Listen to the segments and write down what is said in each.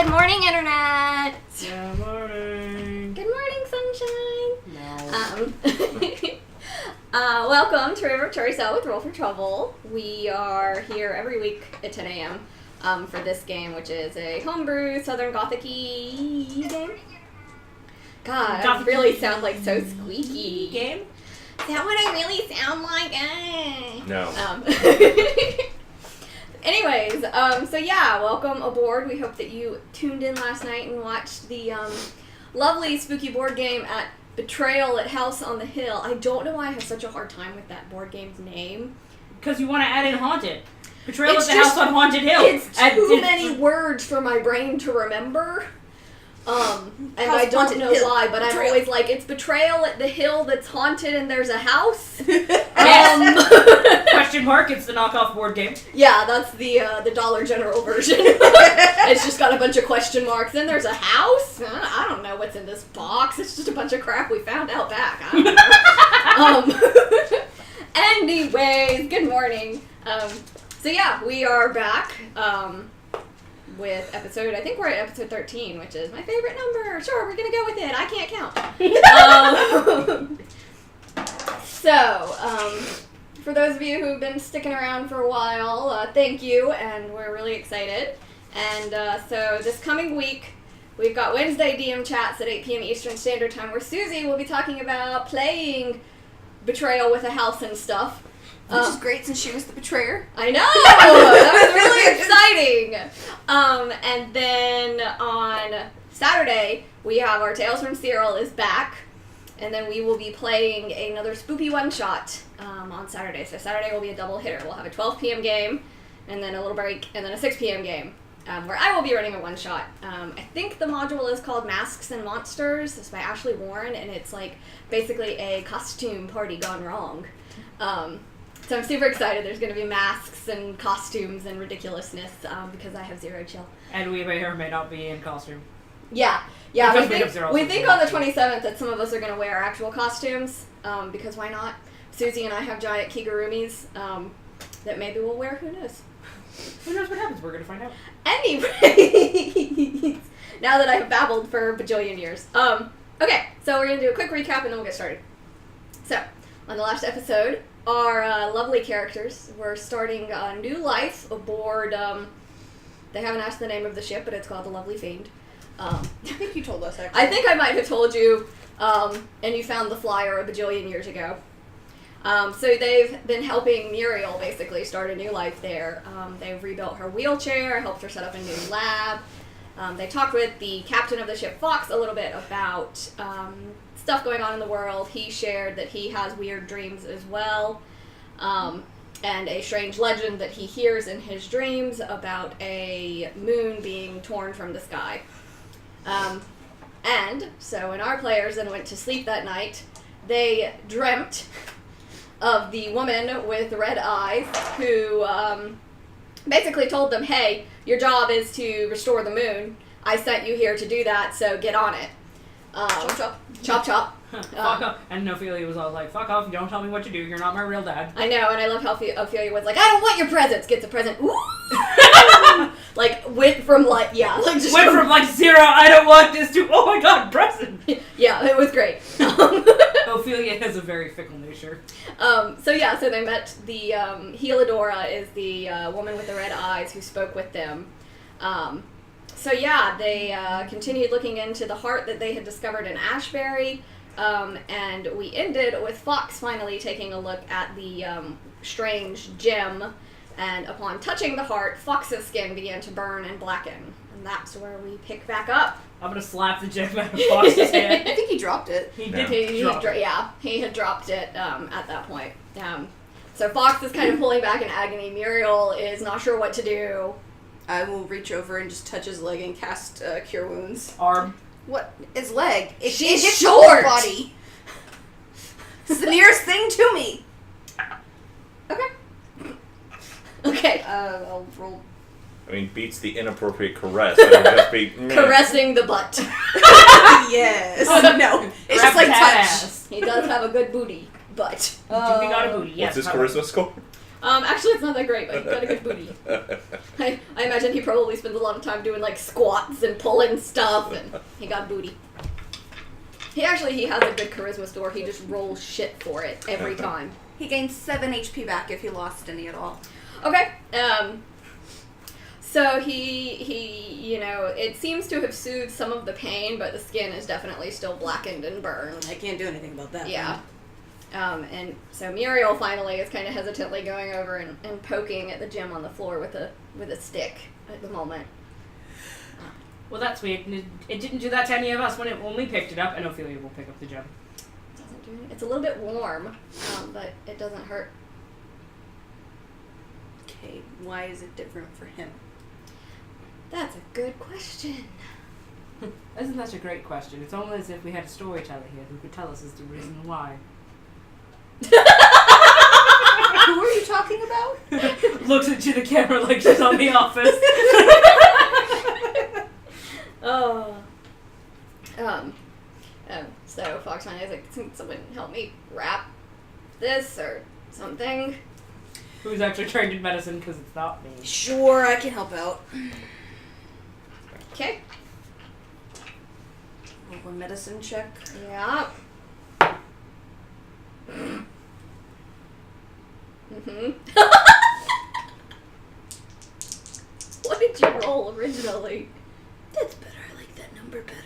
Good morning, Internet! Good morning! Good morning, sunshine! No. Welcome to Tueriesal with Roll for Trouble. We are here every week at 10 a.m. For this game, which is a homebrew Southern Gothic-y game. God, I really sound like so squeaky. Game? Is that what I really sound like? No. Anyways, so yeah, welcome aboard. We hope that you tuned in last night and watched the lovely spooky board game at Betrayal at House on the Hill. I don't know why I have such a hard time with that board game's name. Because you want to add in Haunted. Betrayal at the House on Haunted Hill. It's too many words for my brain to remember. And I don't know why, but I'm always like, it's Betrayal at the Hill that's haunted and there's a house. Question mark, it's the knockoff board game. Yeah, that's the Dollar General version. It's just got a bunch of question marks. Then there's a house. I don't know what's in this box. It's just a bunch of crap we found out back. I don't know. Anyways, good morning. So yeah, we are back. With episode, I think we're at episode 13, which is my favorite number. Sure, we're gonna go with it. I can't count. For those of you who've been sticking around for a while, thank you, and we're really excited. And so this coming week, we've got Wednesday DM chats at 8 p.m. Eastern Standard Time, where Susie will be talking about playing Betrayal with a house and stuff. Which is great since she was the betrayer. I know! That was really exciting! And then on Saturday, we have our Tales from Cyril is back. And then we will be playing another spoopy one-shot on Saturday. So Saturday will be a double hitter. We'll have a 12 p.m. game, and then a little break, and then a 6 p.m. game, where I will be running a one-shot. I think the module is called Masks and Monsters. It's by Ashley Warren, and it's like basically a costume party gone wrong. So I'm super excited. There's going to be masks and costumes and ridiculousness because I have zero chill. And we may or may not be in costume. Yeah. Because We think on the 27th that some of us are going to wear actual costumes because why not? Susie and I have giant kigurumis that maybe we'll wear. Who knows? Who knows what happens? We're going to find out. Anyways, now that I have babbled for a bajillion years. Okay, so we're going to do a quick recap and then we'll get started. So, on the last episode, our lovely characters were starting a new life aboard, they haven't asked the name of the ship, but it's called the Lovely Fiend. I think you told us, actually. I think I might have told you, and you found the flyer a bajillion years ago. So they've been helping Muriel basically start a new life there. They've rebuilt her wheelchair, helped her set up a new lab. They talked with the captain of the ship, Fox, a little bit about stuff going on in the world. He shared that he has weird dreams as well, and a strange legend that he hears in his dreams about a moon being torn from the sky. And so when our players then went to sleep that night, they dreamt of the woman with red eyes who basically told them, hey, your job is to restore the moon. I sent you here to do that, so get on it. Chop chop. Chop chop. Fuck off. And Ophelia was all like, fuck off, don't tell me what to do, you're not my real dad. I know, and I love how Ophelia was like, I don't want your presents. Gets a present. Ooh. Like, went from like, yeah. Like just went from like 0, I don't want this, to, oh my god, present. Yeah, it was great. Ophelia has a very fickle nature. So they met the, Heladora is the woman with the red eyes who spoke with them. They continued looking into the heart that they had discovered in Ashbury, and we ended with Fox finally taking a look at the strange gem, and upon touching the heart, Fox's skin began to burn and blacken, and that's where we pick back up. I'm gonna slap the gem out of Fox's hand. I think he dropped it. He had dropped it at that point. So Fox is kind of pulling back in agony. Muriel is not sure what to do. I will reach over and just touch his leg and cast Cure Wounds. Arm. What? His leg. She's hits short. The body. It's the nearest thing to me. Okay. I'll roll. I mean, beats the inappropriate caress. It would just be caressing the butt. Yes. No. It's just like touch. Ass. He does have a good booty, but. We got a booty. Yes. What's his charisma score? Actually, it's not that great, but he got a good booty. I imagine he probably spends a lot of time doing, like, squats and pulling stuff, and he got booty. He has a good charisma score. He just rolls shit for it every time. He gains 7 HP back if he lost any at all. Okay, so he, it seems to have soothed some of the pain, but the skin is definitely still blackened and burned. I can't do anything about that. Yeah. And so Muriel finally is kind of hesitantly going over and poking at the gem on the floor with a stick at the moment. Well, that's weird. It didn't do that to any of us when we picked it up, and Ophelia will pick up the gem. Doesn't do it. It's a little bit warm, but it doesn't hurt. Okay, why is it different for him? That's a good question. Isn't that a great question? It's almost as if we had a storyteller here who could tell us as the reason why. Who are you talking about? Looks into the camera like she's on The Office. So Foxman is like, can someone help me wrap this or something? Who's actually trained in medicine, because it's not me. Sure, I can help out. Okay. Roll a medicine check. Yeah. What did you roll originally? That's better. I like that number better.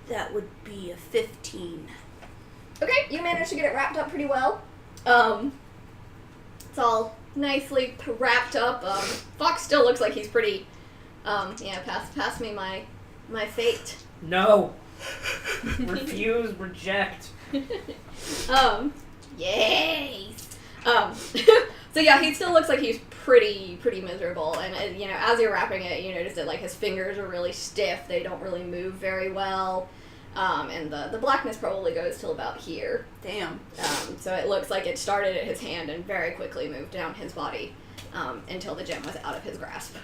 That would be a 15. Okay, you managed to get it wrapped up pretty well. It's all nicely wrapped up. Fox still looks like he's pretty, pass me my fate. No. Refuse, reject. Yay! So yeah, he still looks like he's pretty miserable, and as you're wrapping it, you notice that like his fingers are really stiff; they don't really move very well, and the blackness probably goes till about here. Damn. So it looks like it started at his hand and very quickly moved down his body until the gem was out of his grasp.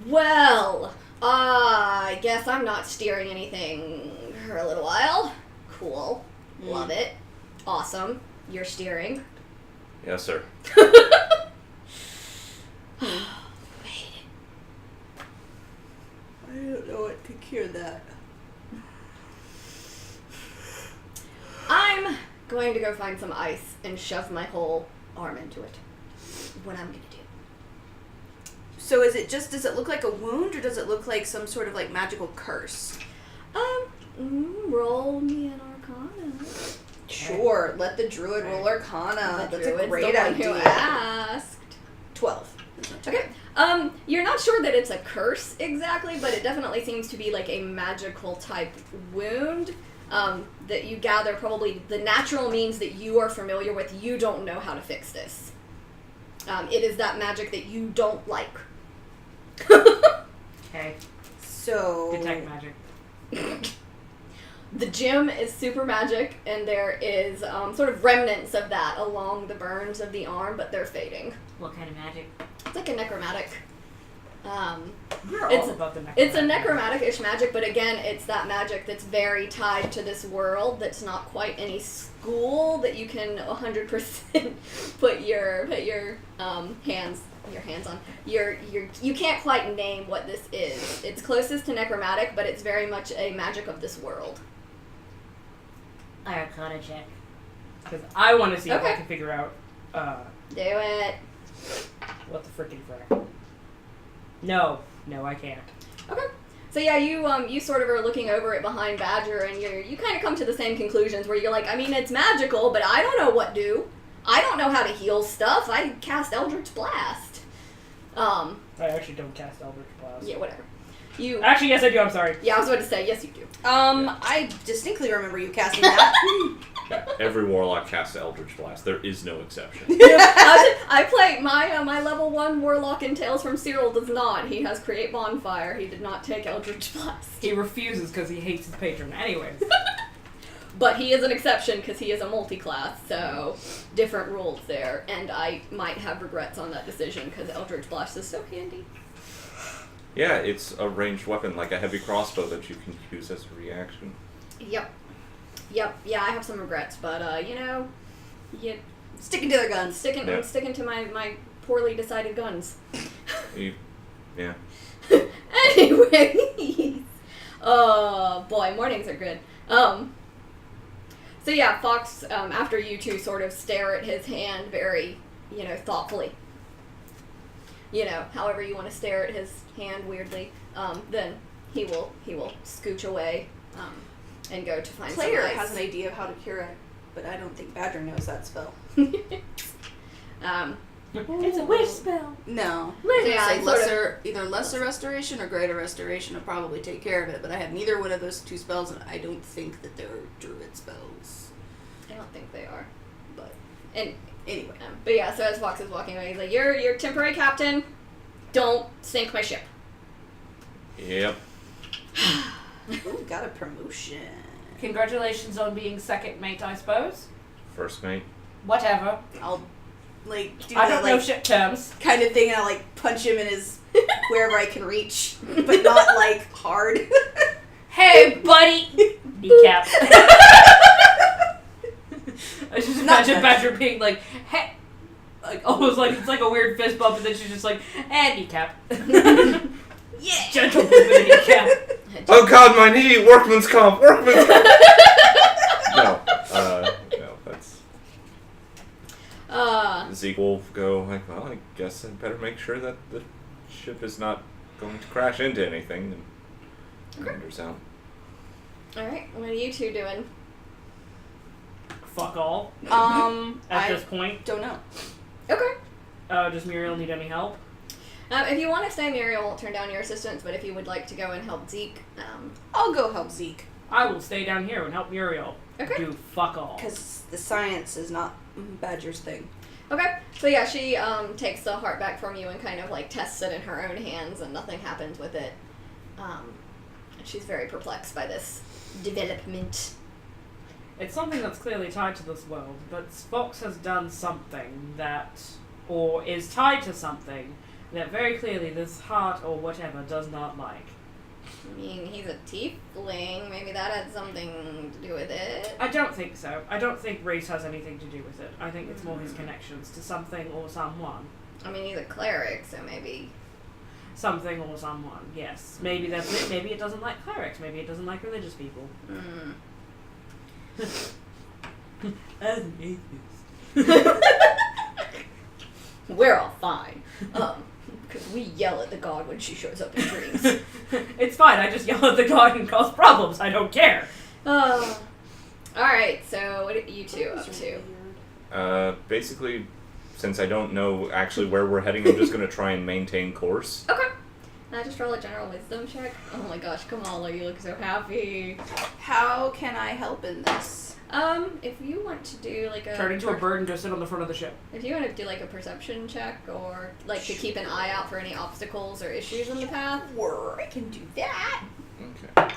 Well, I guess I'm not steering anything for a little while. Cool. Love it. Awesome. You're steering. Yes, sir. I don't know what to cure that. I'm going to go find some ice and shove my whole arm into it. What I'm going to do. So does it look like a wound, or does it look like some sort of like magical curse? Roll me an Arcana. Sure, let the druid roll Arcana. That's a great the one idea. who asked. 12. Okay. You're not sure that it's a curse exactly, but it definitely seems to be like a magical type wound that you gather probably the natural means that you are familiar with. You don't know how to fix this. It is that magic that you don't like. Okay. So Detect magic. The gem is super magic, and there is sort of remnants of that along the burns of the arm, but they're fading. What kind of magic? It's like a necromantic. You're It's- all about the necromantic. It's a necromantic-ish magic, but again, it's that magic that's very tied to this world. That's not quite any school that you can 100% put your hands on. You can't quite name what this is. It's closest to necromantic, but it's very much a magic of this world. Arcana check. Because I want to see if I Okay. can figure out Do it. what the frickin' frick. No, I can't. Okay. So yeah, you sort of are looking over it behind Badger, and you kind of come to the same conclusions where you're like, I mean, it's magical, but I don't know what do. I don't know how to heal stuff. I cast Eldritch Blast. I actually don't cast Eldritch Blast. Yeah, whatever. Actually, yes, I do. I'm sorry. Yeah, I was about to say, yes, you do. I distinctly remember you casting that. Every warlock casts Eldritch Blast. There is no exception. I play my level 1 warlock in Tales from Cyril does not. He has Create Bonfire. He did not take Eldritch Blast. He refuses because he hates his patron. Anyways. But he is an exception because he is a multi-class, so different rules there. And I might have regrets on that decision because Eldritch Blast is so handy. Yeah, it's a ranged weapon, like a heavy crossbow that you can use as a reaction. Yep. Yeah, I have some regrets, but, Sticking to their guns. Yeah. Sticking to my poorly decided guns. Yeah. Anyways. Oh boy, mornings are good. So yeah, Fox, after you two sort of stare at his hand very, thoughtfully, however you want to stare at his hand weirdly, then he will scooch away, and go to find Claire some ice. has an idea of how to cure it, but I don't think Badger knows that spell. It's a wish spell. No. Yeah, Say sort of. either lesser restoration or greater restoration will probably take care of it, but I have neither one of those two spells, and I don't think that they're druid spells. I don't think they are. But Anyway. But yeah, so as Fox is walking away, he's like, You're temporary captain. Don't sink my ship. Yep. Ooh, got a promotion. Congratulations on being second mate, I suppose. First mate. Whatever. I'll do I that don't know ship terms. kind of thing, and I'll punch him in his wherever I can reach, but not hard. Hey, buddy! Kneecap. I just imagine Badger being like, hey, almost like it's like a weird fist bump, and then she's just like, kneecap. Yeah. Gentle move in the kneecap. Oh God, my knee! Workman's comp! Workman's comp! No, that's... Zeke will go like, well, I guess I'd better make sure that the ship is not going to crash into anything, and wanders out. Alright, what are you two doing? Fuck all. At this point. Don't know. Okay. Does Muriel need any help? If you want to stay, Muriel won't turn down your assistance, but if you would like to go and help Zeke, I'll go help Zeke. I will stay down here and help Muriel. Okay. Do fuck all. Because the science is not Badger's thing. Okay. So yeah, she takes the heart back from you and kind of tests it in her own hands, and nothing happens with it. She's very perplexed by this development. It's something that's clearly tied to this world, but Fox has done something that, or is tied to something that very clearly this heart or whatever does not like. I mean, he's a tiefling. Maybe that had something to do with it. I don't think so. I don't think race has anything to do with it. I think it's more his connections to something or someone. I mean, he's a cleric, so maybe... Something or someone, yes. Maybe that's it. Maybe it doesn't like clerics. Maybe it doesn't like religious people. As an atheist. We're all fine. Because we yell at the god when she shows up in dreams. It's fine. I just yell at the god and cause problems. I don't care. Alright, so what are you two up to? Basically, since I don't know actually where we're heading, I'm just going to try and maintain course. Okay. Now just roll a general wisdom check. Oh my gosh, Kamala, you look so happy. How can I help in this? If you want to do a... Turn into a bird and go sit on the front of the ship. If you want to do a perception check, or to keep an eye out for any obstacles or issues in the path. Sure, I can do that. Okay.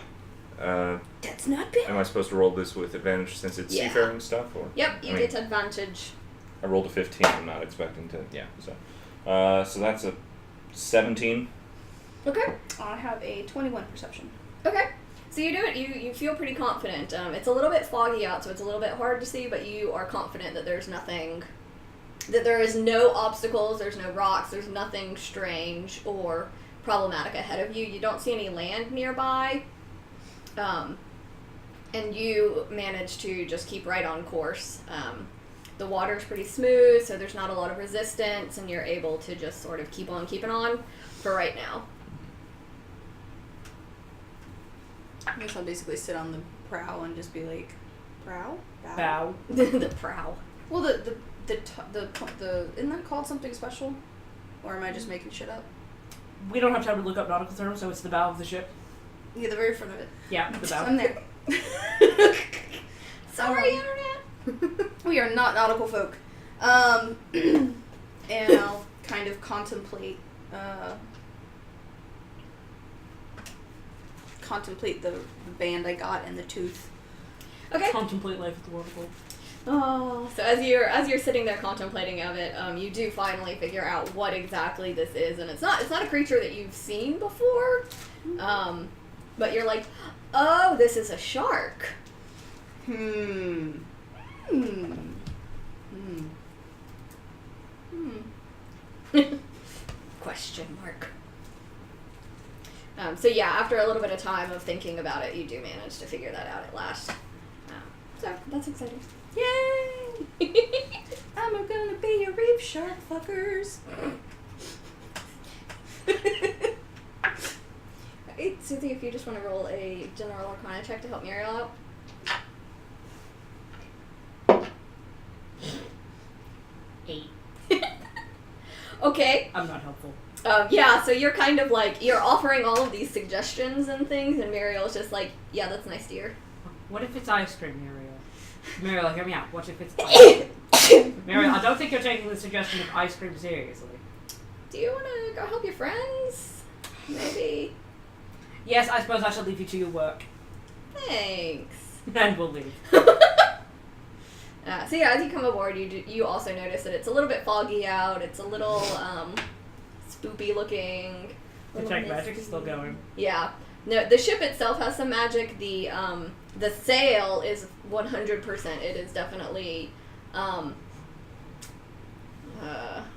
That's not bad. Am I supposed to roll this with advantage since it's seafaring stuff? Or? Yep, you get advantage. I rolled a 15. I'm not expecting to. Yeah. So that's a 17. Okay. I have a 21 perception. Okay. So you do it. You feel pretty confident. It's a little bit foggy out, so it's a little bit hard to see, but you are confident that there's nothing, that there is no obstacles, there's no rocks, there's nothing strange or problematic ahead of you. You don't see any land nearby, and you manage to just keep right on course. The water's pretty smooth, so there's not a lot of resistance, and you're able to just sort of keep on keeping on for right now. I guess I'll basically sit on the prow and just be like, prow? Bow. The prow. Well, the isn't that called something special? Or am I just making shit up? We don't have time to look up nautical terms, so it's the bow of the ship. Yeah, the very front of it. Yeah, the bow. I'm there. Sorry, Internet. We are not nautical folk. And I'll kind of contemplate the band I got and the tooth. Okay. Contemplate life at the waterfall. Oh, so as you're sitting there contemplating of it, you do finally figure out what exactly this is, and it's not a creature that you've seen before, but you're like, oh, this is a Question mark. So yeah, after a little bit of time of thinking about it, you do manage to figure that out at last. So that's exciting. Yay! I'm gonna be a reef shark, fuckers. Hey, Susie, if you just want to roll a general arcana check to help Muriel out. 8. Okay. I'm not helpful. Yeah, so you're kind of like, you're offering all of these suggestions and things, and Muriel's just like, yeah, that's nice, dear. What if it's ice cream, Muriel? Muriel, hear me out. What if it's ice cream? Muriel, I don't think you're taking the suggestion of ice cream seriously. Do you want to go help your friends? Maybe. Yes, I suppose I shall leave you to your work. Thanks. And we'll leave. So yeah, as you come aboard, you also notice that it's a little bit foggy out. It's a little spoopy looking. Detect magic is still going. Yeah. No, the ship itself has some magic. The sail is 100%. It is definitely. I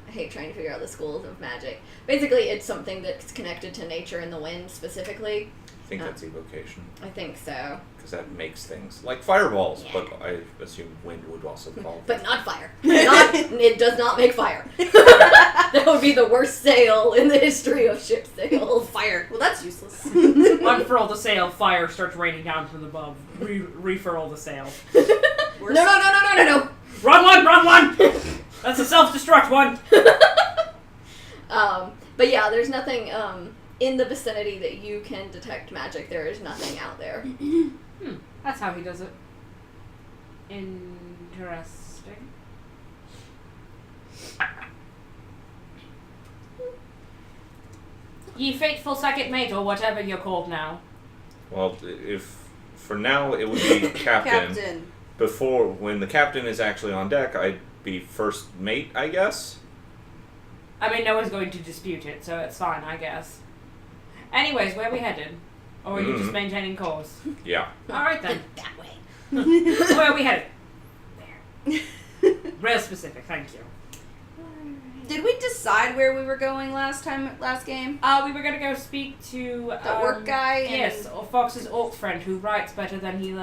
hate trying to figure out the schools of magic. Basically, it's something that's connected to nature and the wind specifically. I think that's evocation. I think so. Because that makes things like fireballs, Yeah. but I assume wind would also fall. But not fire. It does not make fire. That would be the worst sail in the history of ship sails. Fire. Well, that's useless. Unfurl the sail, fire starts raining down from above. Refurl the sail. No. Run one! That's a self-destruct one! But yeah, there's nothing in the vicinity that you can detect magic. There is nothing out there. That's how he does it. Interesting. Ye fateful second mate, or whatever you're called now. Well, if for now it would be captain. Captain. Before, when the captain is actually on deck, I'd be first mate, I guess. I mean, no one's going to dispute it, so it's fine, I guess. Anyways, where are we headed? Or are you just maintaining course? Yeah. Alright then. That way. Where are we headed? There. Real specific, thank you. Did we decide where we were going last game? We were gonna go speak to The orc guy? Yes, or Fox's orc friend who writes better than he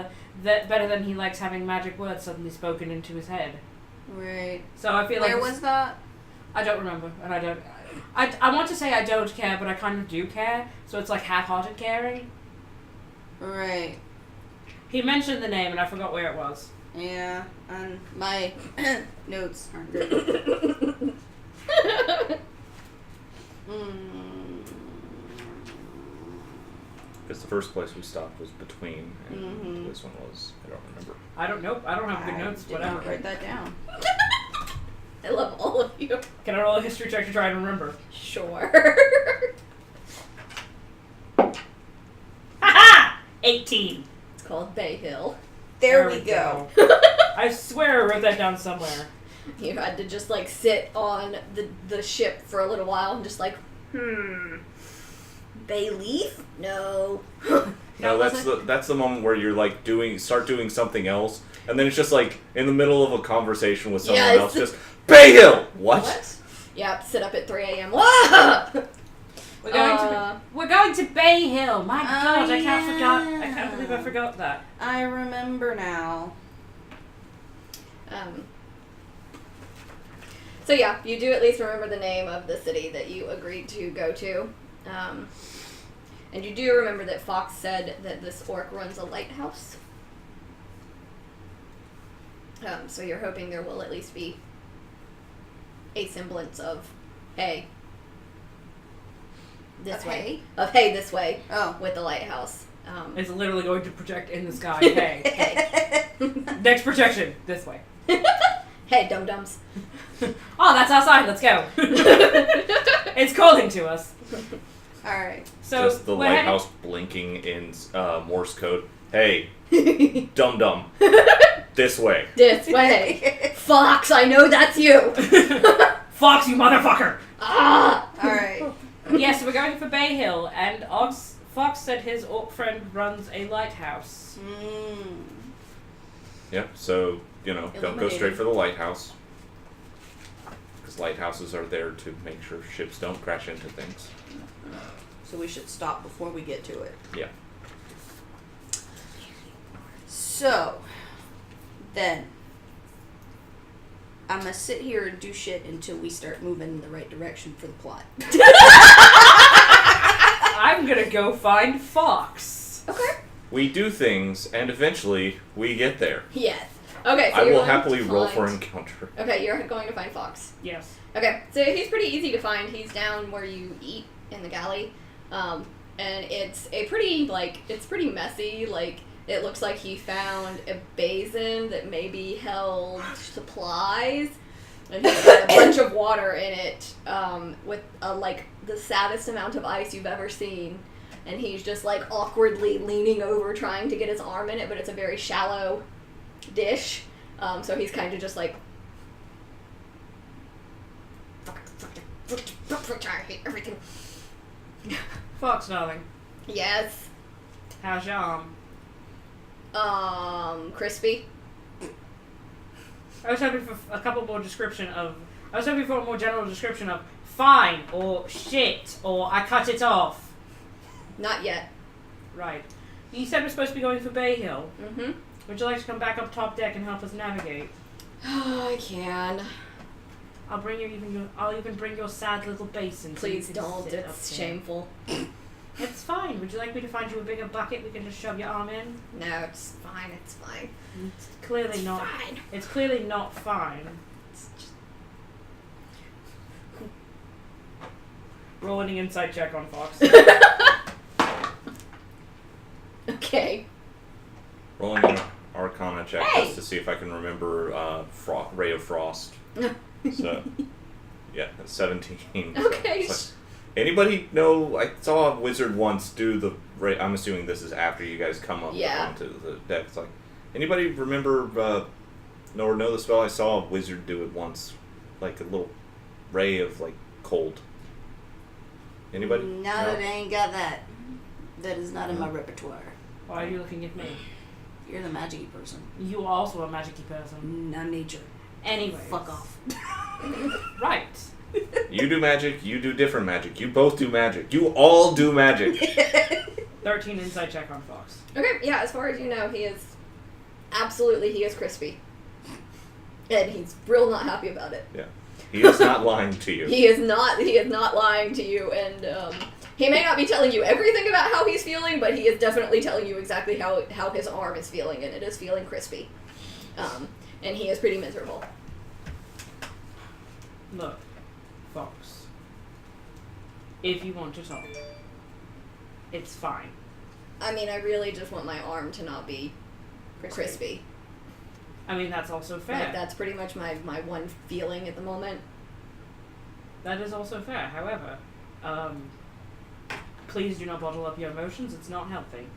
likes having magic words suddenly spoken into his head. Right. So I feel like Where was that? I don't remember, and I don't. I want to say I don't care, but I kind of do care. So it's like half-hearted caring. Right. He mentioned the name, and I forgot where it was. Yeah, and my notes aren't good. Because the first place we stopped was between, and this one was, I don't remember. I don't know. I don't have good notes. Did Whatever. not write that down. I love all of you. Can I roll a history check to try and remember? Sure. Ha 18. It's called Bay Hill. There we go. I swear I wrote that down somewhere. You had to just like sit on the ship for a little while and just like, bay leaf? No. No, that's the moment where you're like start doing something else, and then it's just like in the middle of a conversation with someone else, just Bay Hill. What? Yep. Sit up at 3 a.m. We're going to Bay Hill. My God, I yeah. can't believe I forgot that. I remember now. So yeah, you do at least remember the name of the city that you agreed to go to. And you do remember that Fox said that this orc runs a lighthouse. So you're hoping there will at least be a semblance of hay. This way. Of hay this way. Oh. With the lighthouse. It's literally going to project in the sky. Hey. Next projection. This way. Hey, dum-dums. Oh, that's outside. Let's go. It's calling to us. Alright. So just the we're lighthouse blinking in Morse code. Hey, dum-dum. This way. This way. Fox, I know that's you. Fox, you motherfucker. Ah! Alright. Yes, we're going for Bay Hill, and Fox said his orc friend runs a lighthouse. Yep, so, go Illuminated. straight for the lighthouse. because lighthouses are there to make sure ships don't crash into things. So we should stop before we get to it. Yeah. So, then, I'm gonna sit here and do shit until we start moving in the right direction for the plot. I'm gonna go find Fox. Okay. We do things, and eventually we get there. Yes. Okay, so I you're will going to happily roll for find- encounter. Okay, you're going to find Fox. Yes. Okay, so he's pretty easy to find. He's down where you eat in the galley. And it's a pretty, it's pretty messy. It looks like he found a basin that maybe held supplies. And he's got a bunch of water in it, with, the saddest amount of ice you've ever seen. And he's just, awkwardly leaning over trying to get his arm in it, but it's a very shallow dish. So he's kind of just I hate everything. Fox, darling. Yes. How's your arm? Crispy. I was hoping for a more general description of fine, or shit, or I cut it off. Not yet. Right. You said we're supposed to be going for Bay Hill. Mm-hmm. Would you like to come back up top deck and help us navigate? I can. I'll even bring your sad little basin. Please so you can don't. sit up It's there. shameful. It's fine. Would you like me to find you a bigger bucket we can just shove your arm in? No, it's fine. It's fine. It's clearly It's not. fine. It's clearly not fine. It's just... Rolling an insight check on Fox. Okay. Rolling an Arcana check Hey! just to see if I can remember Ray of Frost. So, yeah, that's 17. So Okay. it's anybody know? I saw a wizard once do the. I'm assuming this is after you guys come up Yeah. onto the deck. It's anybody remember know the spell? I saw a wizard do it once, a little ray of cold. Anybody? No, I ain't got that. That is not in my repertoire. Why are you looking at me? You're the magic-y person. You are also a magic-y person. I'm nature. Anyway. Fuck off. Right. You do magic. You do different magic. You both do magic. You all do magic. 13 insight check on Fox. Okay, yeah, as far as you know, he is crispy. And he's real not happy about it. Yeah. He is not lying to you. He is not lying to you, and he may not be telling you everything about how he's feeling, but he is definitely telling you exactly how his arm is feeling, and it is feeling crispy. And he is pretty miserable. Look, Fox. If you want to talk, it's fine. I mean, I really just want my arm to not be crispy. I mean, that's also fair. That's pretty much my one feeling at the moment. That is also fair. However, please do not bottle up your emotions. It's not healthy.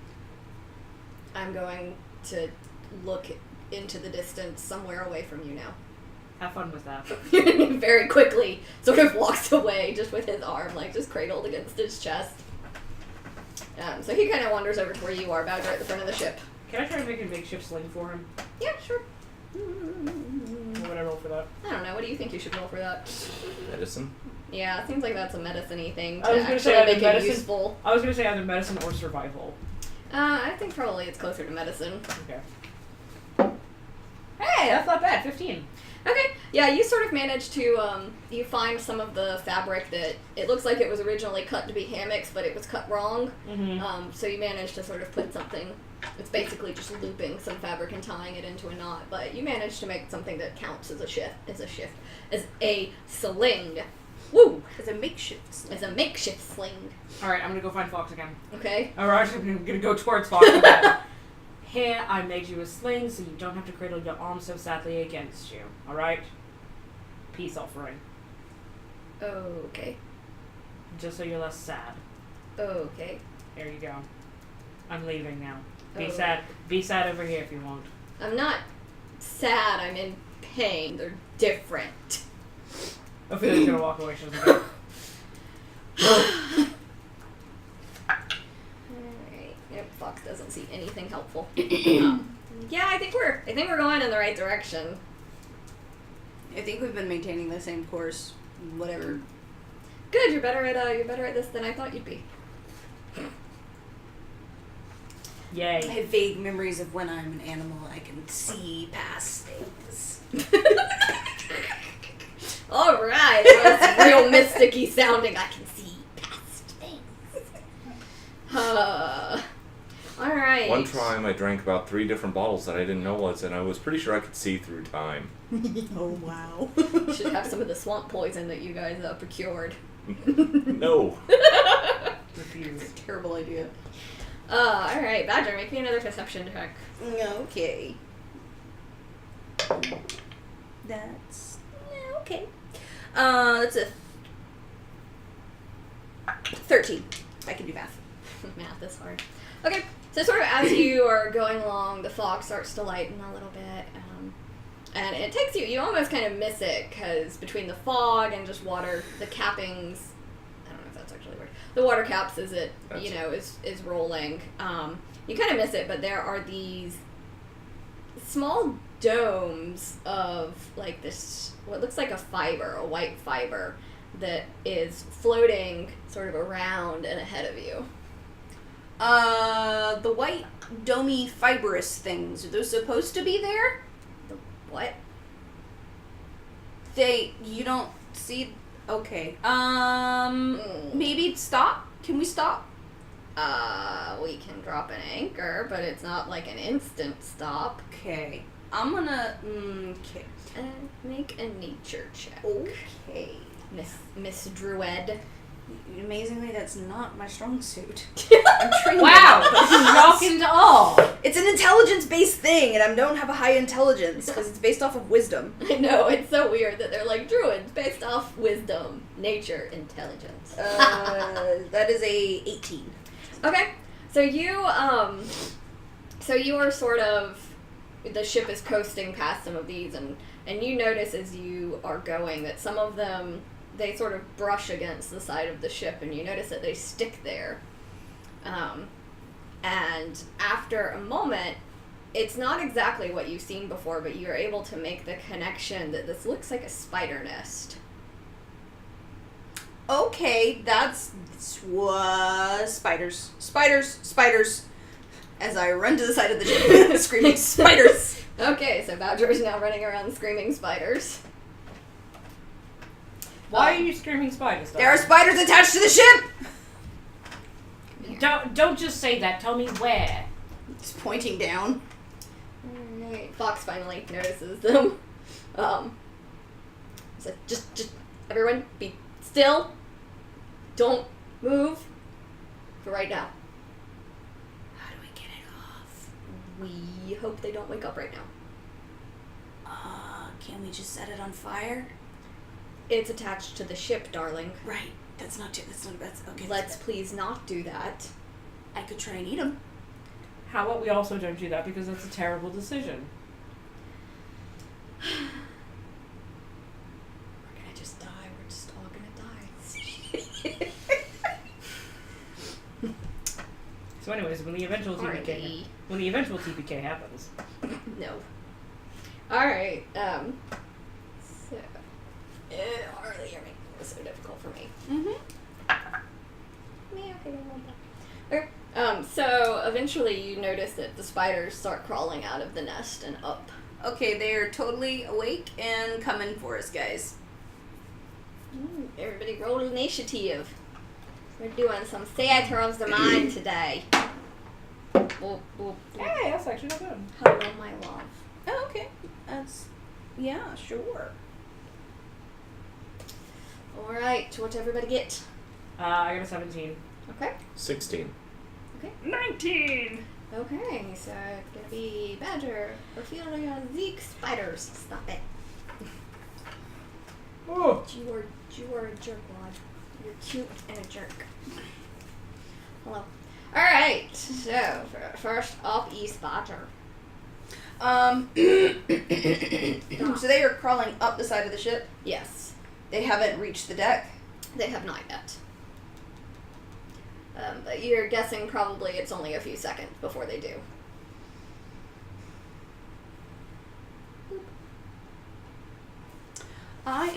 I'm going to look into the distance somewhere away from you now. Have fun with that. Very quickly sort of walks away just with his arm just cradled against his chest. So he kind of wanders over to where you are, Badger, at the front of the ship. Can I try to make a makeshift sling for him? Yeah, sure. What would I roll for that? I don't know. What do you think you should roll for that? Medicine? Yeah, it seems like that's a medicine-y thing I to was gonna actually say either make it medicine- useful. I was going to say either medicine or survival. I think probably it's closer to medicine. Okay. Hey, that's not bad. 15. Okay, yeah, you sort of manage to, you find some of the fabric that, it looks like it was originally cut to be hammocks, but it was cut wrong. Mm-hmm. So you managed to sort of put something, it's basically just looping some fabric and tying it into a knot, but you managed to make something that counts as a sling. Woo! It's a makeshift sling. It's a makeshift sling. Alright, I'm going to go find Fox again. Okay? Alright, I'm going to go towards Fox again. Here, I made you a sling so you don't have to cradle your arm so sadly against you. Alright? Peace offering. Okay. Just so you're less sad. Okay. There you go. I'm leaving now. Be Oh. sad. Be sad over here if you want. I'm not sad, I'm in pain. They're different. Ophelia's gonna walk away. She doesn't care. Alright. Yep, Fox doesn't see anything helpful. Yeah, I think we're going in the right direction. I think we've been maintaining the same course. Whatever. Good. You're better at this than I thought you'd be. I Yay. have vague memories of when I'm an animal. I can see past things. All right. That was real mysticky sounding. I can see past things. All right. One time I drank about 3 different bottles that I didn't know was, and I was pretty sure I could see through time. Oh, wow. Should have some of the swamp poison that you guys procured. No. Refuse. Terrible idea. All right, Badger, make me another perception check. Okay. That's okay. That's a 13. I can do math. Math is hard. Okay, so sort of as you are going along, the fog starts to lighten a little bit, and it takes you almost kind of miss it, because between the fog and just water, the cappings, I don't know if that's actually a word, the water caps as it, is rolling, you kind of miss it, but there are these small domes of, like, this, what looks like a white fiber, that is floating sort of around and ahead of you. The white, domey, fibrous things, are those supposed to be there? The what? You don't see, okay. Maybe stop? Can we stop? We can drop an anchor, but it's not like an instant stop. Okay. I'm gonna, okay. Make a nature check. Okay. Miss Druid. Amazingly, that's not my strong suit. I'm trained. Wow, shocking to all. It's an intelligence-based thing, and I don't have a high intelligence, because it's based off of wisdom. I know, it's so weird that they're like druids based off wisdom, nature, intelligence. That is a 18. Okay, so you are sort of, the ship is coasting past some of these, and you notice as you are going that some of them, they sort of brush against the side of the ship, and you notice that they stick there. And after a moment, it's not exactly what you've seen before, but you're able to make the connection that this looks like a spider nest. Okay, that's spiders. Spiders. As I run to the side of the ship, screaming, spiders! Okay, so Badger is now running around screaming spiders. Why are you screaming spiders? There are spiders attached to the ship! Don't just say that. Tell me where. Just pointing down. Alright, Fox finally notices them. So just everyone be still. Don't move for right now. How do we get it off? We hope they don't wake up right now. Can we just set it on fire? It's attached to the ship, darling. Right. That's okay. Let's please not do that. I could try and eat them. How about we also don't do that, because that's a terrible decision. We're gonna just die. We're just all gonna die. So anyways, when the eventual TPK happens. No. Alright, so... Harley, you're making this so difficult for me. Okay, so eventually you notice that the spiders start crawling out of the nest and up. Okay, they are totally awake and coming for us, guys. Everybody roll initiative. We're doing some theater of the mind today. Hey, that's actually not good. Hello, my love. Oh, okay. Yeah, sure. Alright, what'd everybody get? I got a 17. Okay. 16. 19! Okay, so it's gonna be Badger, Ophelia, Zeke, spiders. Stop it. Oh. You are a jerkwad. You're cute and a jerk. Hello. Alright, so first up is Badger. So they are crawling up the side of the ship? Yes. They haven't reached the deck? They have not yet. But you're guessing probably it's only a few seconds before they do.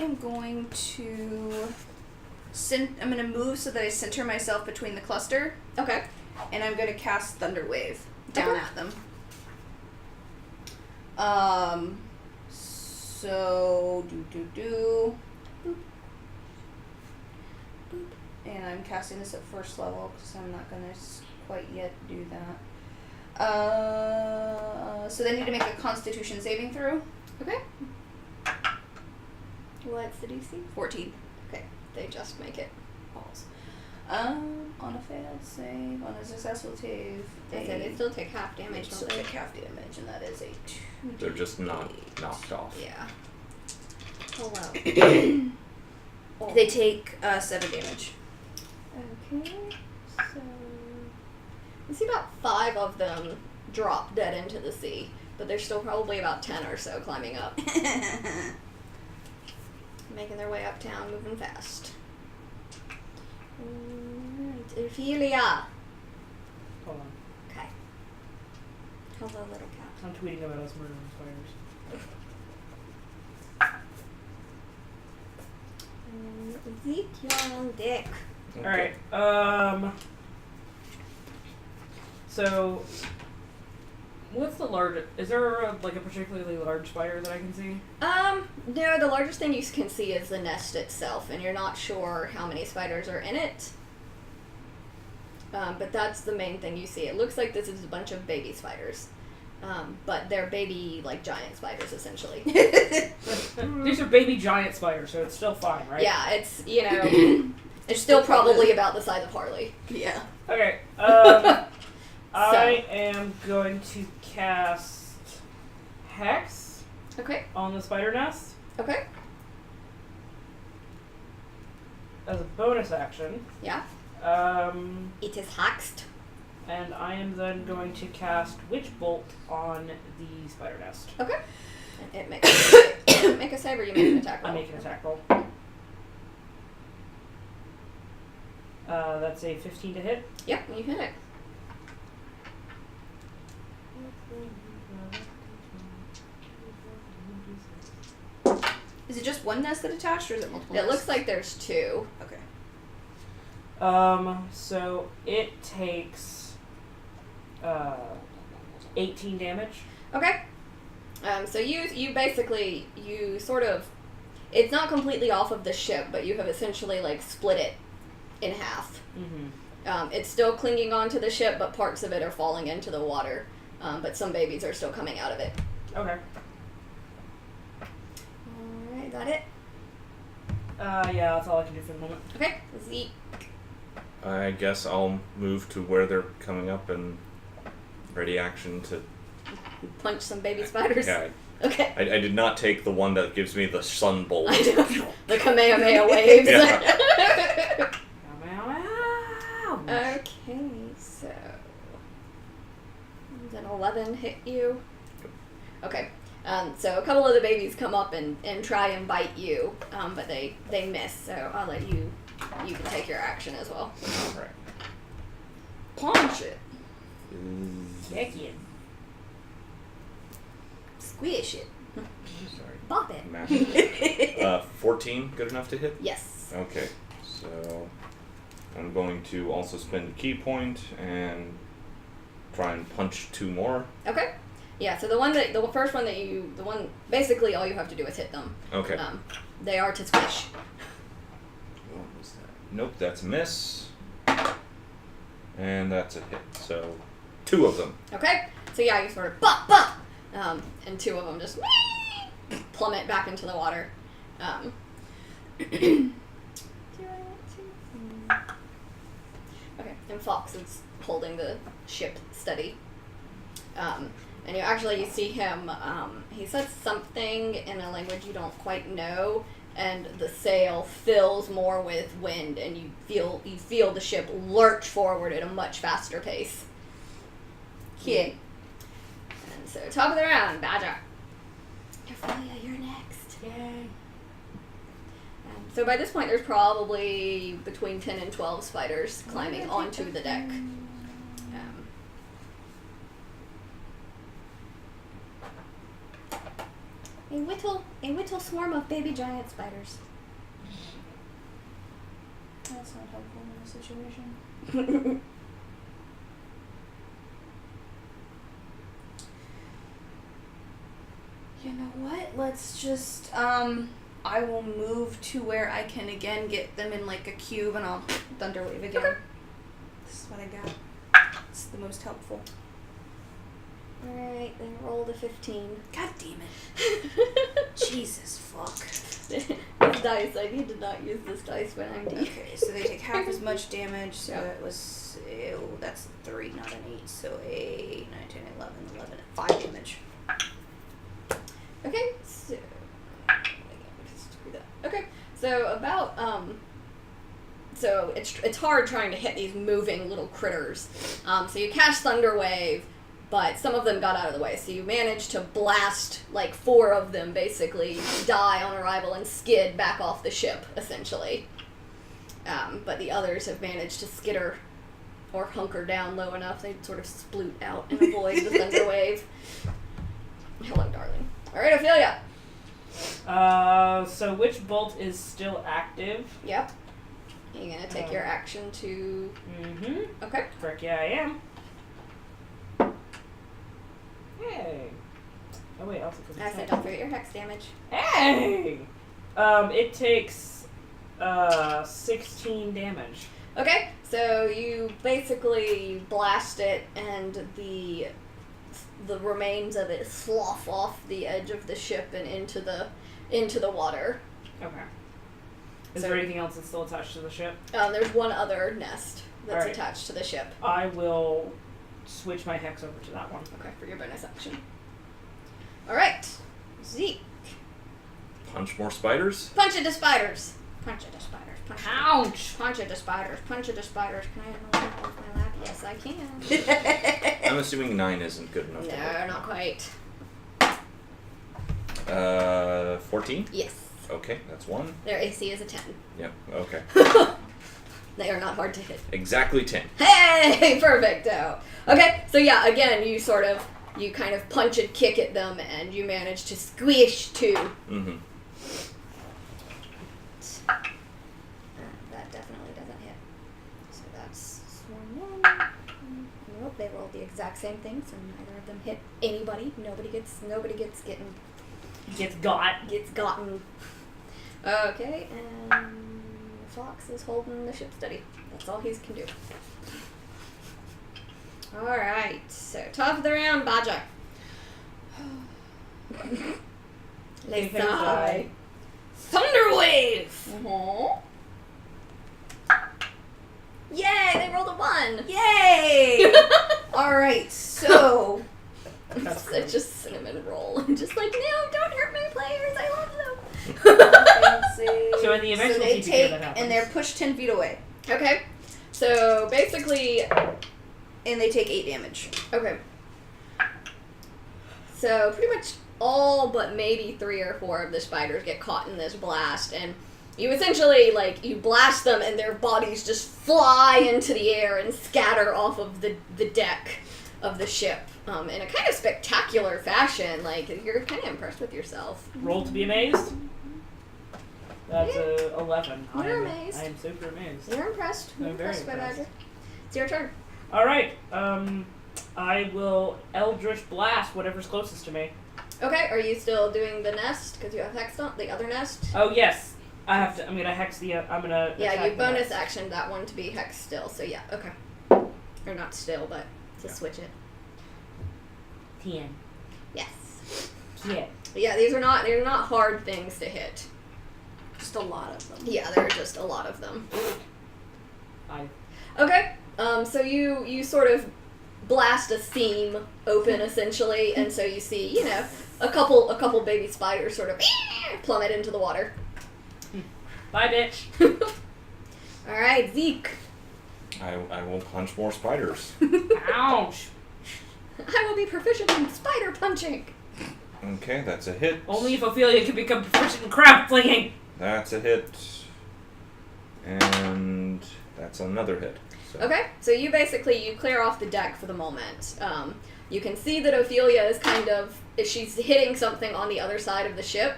am going to I'm going to move so that I center myself between the cluster, Okay. and I'm going to cast Thunder Wave down Okay. at them. So Boop. And I'm casting this at first level because I'm not going to quite yet do that. So they need to make a Constitution saving throw. Okay. What's the DC? 14. Okay. They just make it. Balls. On a failed save, on a successful save, They still take half damage, still don't they? take half damage, and that is a 2. They're just not knocked off. Yeah. Oh wow. They take 7 damage. Okay. So we see about 5 of them drop dead into the sea, but there's still probably about 10 or so climbing up, making their way uptown, moving fast. Alright, Ophelia. Hold on. Okay. Hello, little cat. I'm tweeting about us murdering spiders. Ezekiel and Dick. Okay. Alright, so, what's the largest, is there a particularly large spider that I can see? No, the largest thing you can see is the nest itself, and you're not sure how many spiders are in it. But that's the main thing you see. It looks like this is a bunch of baby spiders. But they're baby, giant spiders, essentially. These are baby giant spiders, so it's still fine, right? Yeah, it's, it's still probably about the size of Harley. Yeah. Okay, I am going to cast Hex Okay, on the spider nest okay, as a bonus action. yeah. It is haxed. And I am then going to cast Witch Bolt on the spider nest. Okay. And it makes make a save or you make an attack roll? I make an attack roll. That's a 15 to hit. Yep, you hit it. Is it just one nest that attached, or is it multiple It nests? looks like there's 2. Okay. So it takes 18 damage. Okay. So you basically, sort of, it's not completely off of the ship, but you have essentially, split it in half. Mm-hmm. It's still clinging onto the ship, but parts of it are falling into the water. But some babies are still coming out of it. Okay. Alright, that it? Yeah, that's all I can do for the moment. Okay, Zeke. I guess I'll move to where they're coming up and ready action to. Punch some baby spiders. Yeah, Okay. I did not take the one that gives me the sun bolt. I know. The Kamehameha waves. Yeah. Okay, so does an 11 hit you? Okay. So a couple of the babies come up and try and bite you, but they miss. So I'll let you can take your action as well. Alright. Punch it. Heck yeah. Squish it. Sorry. Bop it. Math. 14, good enough to hit? Yes. Okay, so I'm going to also spend a key point and try and punch 2 more. Okay. Yeah. So the first one basically all you have to do is hit them. Okay. They are to squish. What was that? Nope, that's a miss. And that's a hit. So 2 of them. Okay. So yeah, you sort of bop bop, and 2 of them just plummet back into the water. Okay. And Fox is holding the ship steady. And you see him, he says something in a language you don't quite know, and the sail fills more with wind, and you feel the ship lurch forward at a much faster pace. Yeah. And so, top of the round, Badger. Ophelia, you're next. Yay. So by this point, there's probably between 10 and 12 spiders climbing onto the deck. a whittle swarm of baby giant spiders. That's not helpful in this situation. You know what? Let's just, I will move to where I can again get them in like a cube and I'll Thunderwave again. Okay. This is what I got. It's the most helpful. Alright, then roll the 15. God damn it. Jesus fuck. This dice, I need to not use this dice when I'm deep. Okay, so they take half as much damage, so Yep. it was, that's a 3, not an 8, so a 9, 10, 11, 5 damage. Okay, so screw that. Okay, so about so it's hard trying to hit these moving little critters. So you cast Thunder Wave, but some of them got out of the way. So you managed to blast like 4 of them basically die on arrival and skid back off the ship essentially. But the others have managed to skitter or hunker down low enough they sort of sploot out and avoid the Thunder Wave. Hello, darling. All right, Ophelia. So which bolt is still active? Yep. You're gonna take your action to. Mm-hmm. Okay. Frick yeah, I am. Hey. Oh wait, also because I said don't forget your hex damage. Hey! It takes 16 damage. Okay, so you basically blast it, and the remains of it slough off the edge of the ship and into the water. Okay. Is So- there anything else that's still attached to the ship? There's one other nest that's Alright. attached to the ship. I will switch my hex over to that one. Okay, for your bonus action. All right, Zeke. Punch more spiders? Punch it to spiders. Punch it to spiders. Punch it. Ouch! Punch it to spiders. Punch it to spiders. Can I have one off my lap? Yes, I can. I'm assuming 9 isn't good enough to No, hit. not quite. 14? Yes. Okay, that's 1. Their AC is a 10. Yep, okay. They are not hard to hit. Exactly 10. Hey! Perfecto! Okay, so yeah, again, you kind of punch and kick at them, and you manage to squish 2. Mm-hmm. That definitely doesn't hit. So that's swarm 1. Nope, they rolled the exact same thing, so neither of them hit anybody. Nobody gets Gets got. gotten. Okay, and Fox is holding the ship steady. That's all he can do. Alright, so top of the round, Baja. They Let's die. Thunder Wave! Yay, they rolled a 1! Yay! Alright, so... That's Such a cinnamon roll. Just like, no, don't hurt my players, I love them. So in the eventual so they TPK take, that happens. and they're pushed 10 feet away. Okay, so basically, And they take 8 damage. okay. So pretty much all but maybe 3 or 4 of the spiders get caught in this blast, and you essentially, like, you blast them and their bodies just fly into the air and scatter off of the deck of the ship in a kind of spectacular fashion. Like, you're kind of impressed with yourself. Roll to be amazed. That's a 11. You're amazed. I am super amazed. You're impressed. You're I'm very impressed by impressed. Badger. It's your turn. Alright, I will Eldritch Blast whatever's closest to me. Okay, are you still doing the nest? Because you have hex on the other nest? Oh, yes. I'm gonna hex the, I'm gonna Yeah, attack you the bonus next. action that one to be hex still, so yeah, okay. Or not still, but to Yeah. switch it. 10. Yes. Yeah. But yeah, they're not hard things to hit. Just a lot of them. Yeah, there are just a lot of them. I Okay, so you sort of blast a seam open essentially, and so you see, you know, a couple baby spiders sort of plummet into the water. Bye, bitch. Alright, Zeke. I will punch more spiders. Ouch. I will be proficient in spider punching. Okay, that's a hit. Only if Ophelia can become proficient in crab flinging. That's a hit. And that's another hit. So. Okay, so you clear off the deck for the moment. You can see that Ophelia is she's hitting something on the other side of the ship,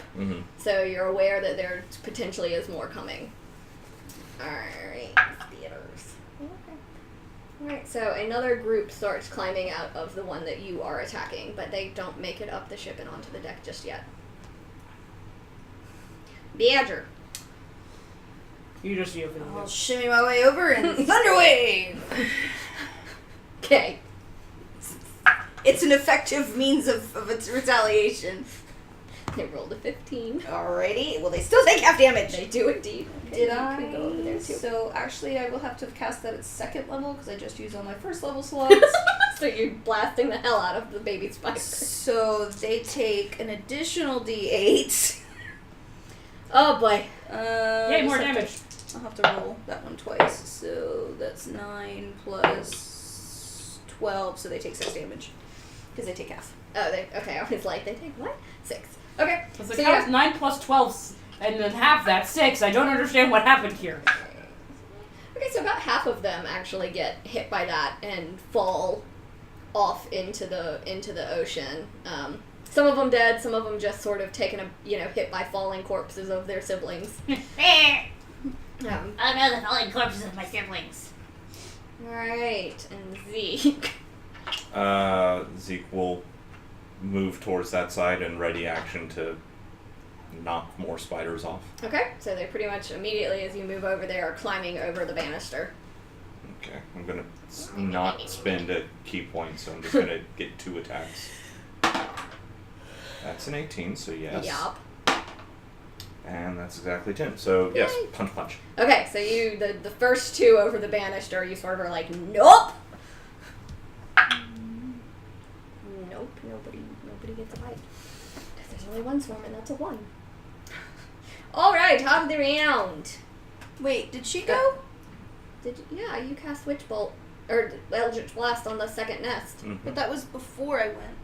so you're aware that there potentially is more coming. Alright, theaters. Okay. Alright, so another group starts climbing out of the one that you are attacking, but they don't make it up the ship and onto the deck just yet. Badger. You just you. I'll shimmy my way over and Thunderwave! Okay. It's an effective means of its retaliation. They rolled a 15. Alrighty. Well, they still take half damage. They do indeed. Okay, Did you I? can go over there too. So, actually, I will have to cast that at second level because I just used all my first level slots. So you're blasting the hell out of the baby spider. So, they take an additional d8. Oh boy. Yay, more damage. I'll have to roll that one twice. So, that's 9 plus 12. So, they take 6 damage. Because they take half. Oh, okay. I was like, they take what? 6. Okay. It's like, so how is 9 plus 12 and then half that 6? I don't understand what happened here. Okay, so about half of them actually get hit by that and fall off into the ocean. Some of them dead, some of them just sort of taken hit by falling corpses of their siblings. Oh no, the falling corpses of my siblings. Alright, and Zeke. Zeke will move towards that side and ready action to knock more spiders off. Okay, so they pretty much immediately as you move over there are climbing over the banister. Okay, I'm gonna not spend a key point, so I'm just gonna get 2 attacks. That's an 18, so yes. Yup. And that's exactly 10. So yes, Yay. punch. Okay, so you the first 2 over the banister, you sort of are like, nope. Nope, nobody gets a bite. Because there's only one swarm and that's a 1. Alright, top of the round. Wait, did she go? Yeah, you cast Witch Bolt. Or Eldritch Blast on the second nest. But that was before I went.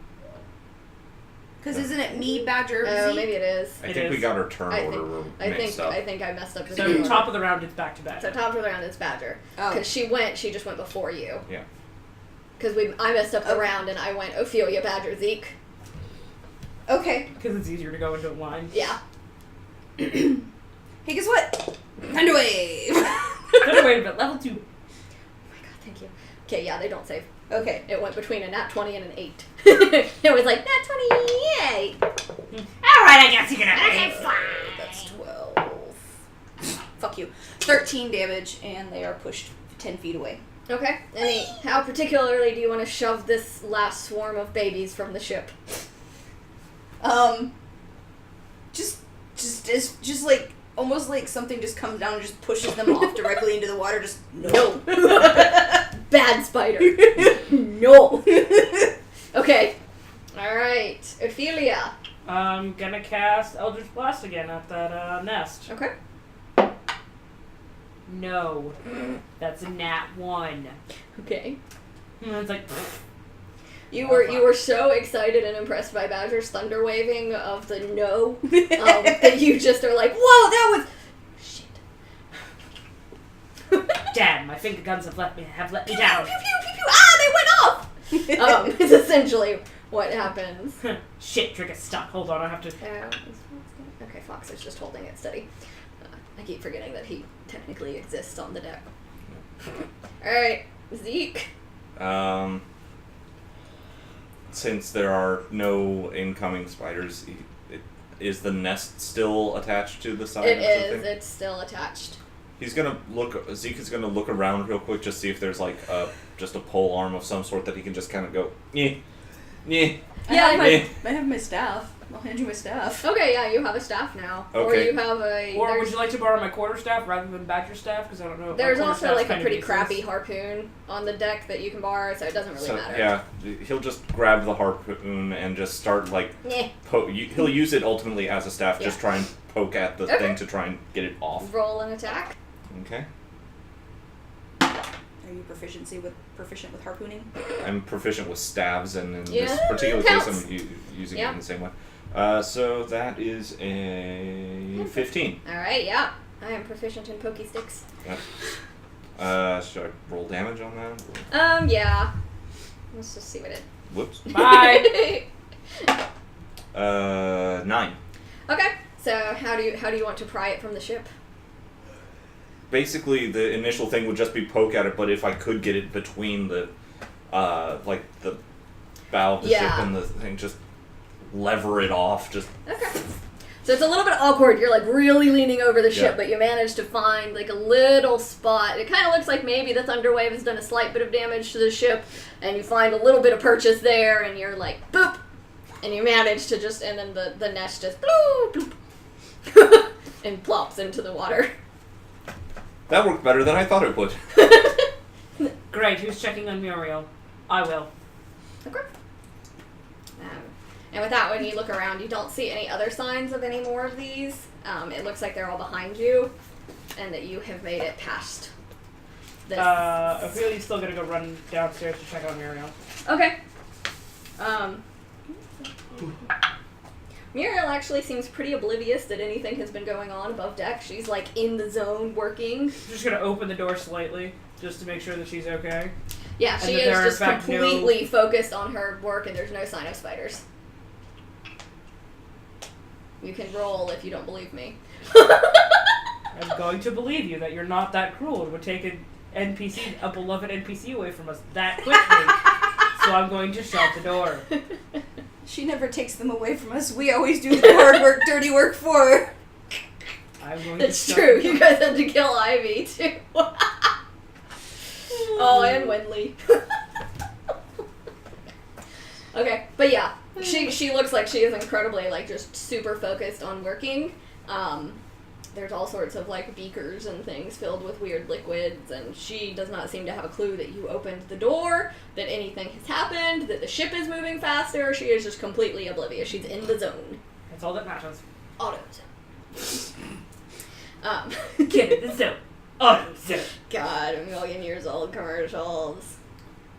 Because isn't it me, Badger, Oh, Zeke? maybe it is. I think we got our turn I order mixed up. think I messed up the So order. top of the round, it's back to back. So top of the round is Badger. Oh. Because she just went before you. Yeah. Because I messed up the Okay. round and I went Ophelia, Badger, Zeke. Okay. Because it's easier to go into a line. Yeah. Hey, guess what? Thunderwave! Wait a minute, level 2. Oh my god, thank you. Okay, yeah, they don't save. Okay. It went between a nat 20 and an 8. It was like, nat 20, yay! Alright, I guess you're gonna make it fine. That's 12. Fuck you. 13 damage, and they are pushed 10 feet away. Okay, how particularly do you want to shove this last swarm of babies from the ship? Just like, almost like something just comes down and just pushes them off directly into the water, just, no. Bad spider. No. Okay. Alright, Ophelia. I'm gonna cast Eldritch Blast again at that nest. Okay. No. That's a nat 1. Okay. And it's like, You were so excited and impressed by Badger's thunder waving of the no that you just are like, whoa, that was shit. damn, my finger guns have let me down. Pew, pew, pew, pew. Ah, they went off. Is essentially what happens. Shit, trigger stuck. Hold on, I have to. Okay, Fox is just holding it steady. I keep forgetting that he technically exists on the deck. Alright, Zeke. Since there are no incoming spiders, is the nest still attached to the side? It or is. something? It's still attached. Zeke is gonna look around real quick, just see if there's like just a pole arm of some sort that he can just kind of go, yeah. Yeah, I have my staff. I'll hand you my staff. Okay, yeah, you have a staff now. Or Okay. you have a... Or would you like to borrow my quarterstaff rather than Badger staff? Because I don't know if There's my also quarterstaff's like a kind of pretty useless. crappy harpoon on the deck that you can borrow, so it doesn't really matter. Yeah, he'll just grab the harpoon and just start like Yeah. he'll use it ultimately as a staff, just Yeah. try and poke at the Okay. thing to try and get it off. Roll an attack. Okay. Are you proficient with harpooning? I'm proficient with staves, and in Yeah, this particular counts. case, I'm using Yeah. it in the same way. So that is a 15. Alright, yeah. I am proficient in pokey sticks. Yep. Should I roll damage on that? Yeah. Let's just see what it Whoops. Bye. 9. Okay. So how do you want to pry it from the ship? Basically, the initial thing would just be poke at it, but if I could get it between the, like the bow of the ship and the thing, just lever it off. Just Okay. So it's a little bit awkward. You're like really leaning over the ship, Yeah. but you manage to find like a little spot. It kind of looks like maybe the Thunderwave has done a slight bit of damage to the ship, and you find a little bit of purchase there, and you're like, boop! And you manage to just, and then the nest just bloop, bloop, and plops into the water. that worked better than I thought it would. Great, who's checking on Muriel? I will. Okay. And with that, when you look around, you don't see any other signs of any more of these. It looks like they're all behind you, and that you have made it past this. Ophelia's still gonna go run downstairs to check on Muriel. Okay. Muriel actually seems pretty oblivious that anything has been going on above deck. She's like in the zone working. Just gonna open the door slightly, just to make sure that she's okay. Yeah, And she that there are, is just in fact, completely focused on her work, and there's no sign of spiders. You can roll if you don't believe me. I'm going to believe you that you're not that cruel and would take a beloved NPC away from us that quickly. So I'm going to shut the door. She never takes them away from us. We always do the hard work, dirty work for her. I'm going It's to shut true. the You guys had to kill Ivy too. Oh, and Winley. Okay, but yeah, she looks like she is incredibly like just super focused on working. There's all sorts of like beakers and things filled with weird liquids, and she does not seem to have a clue that you opened the door, that anything has happened, that the ship is moving faster. She is just completely oblivious. She's in the zone. That's all that matters. Auto zone. Get it, the zone. Auto zone. God, a million years old commercials.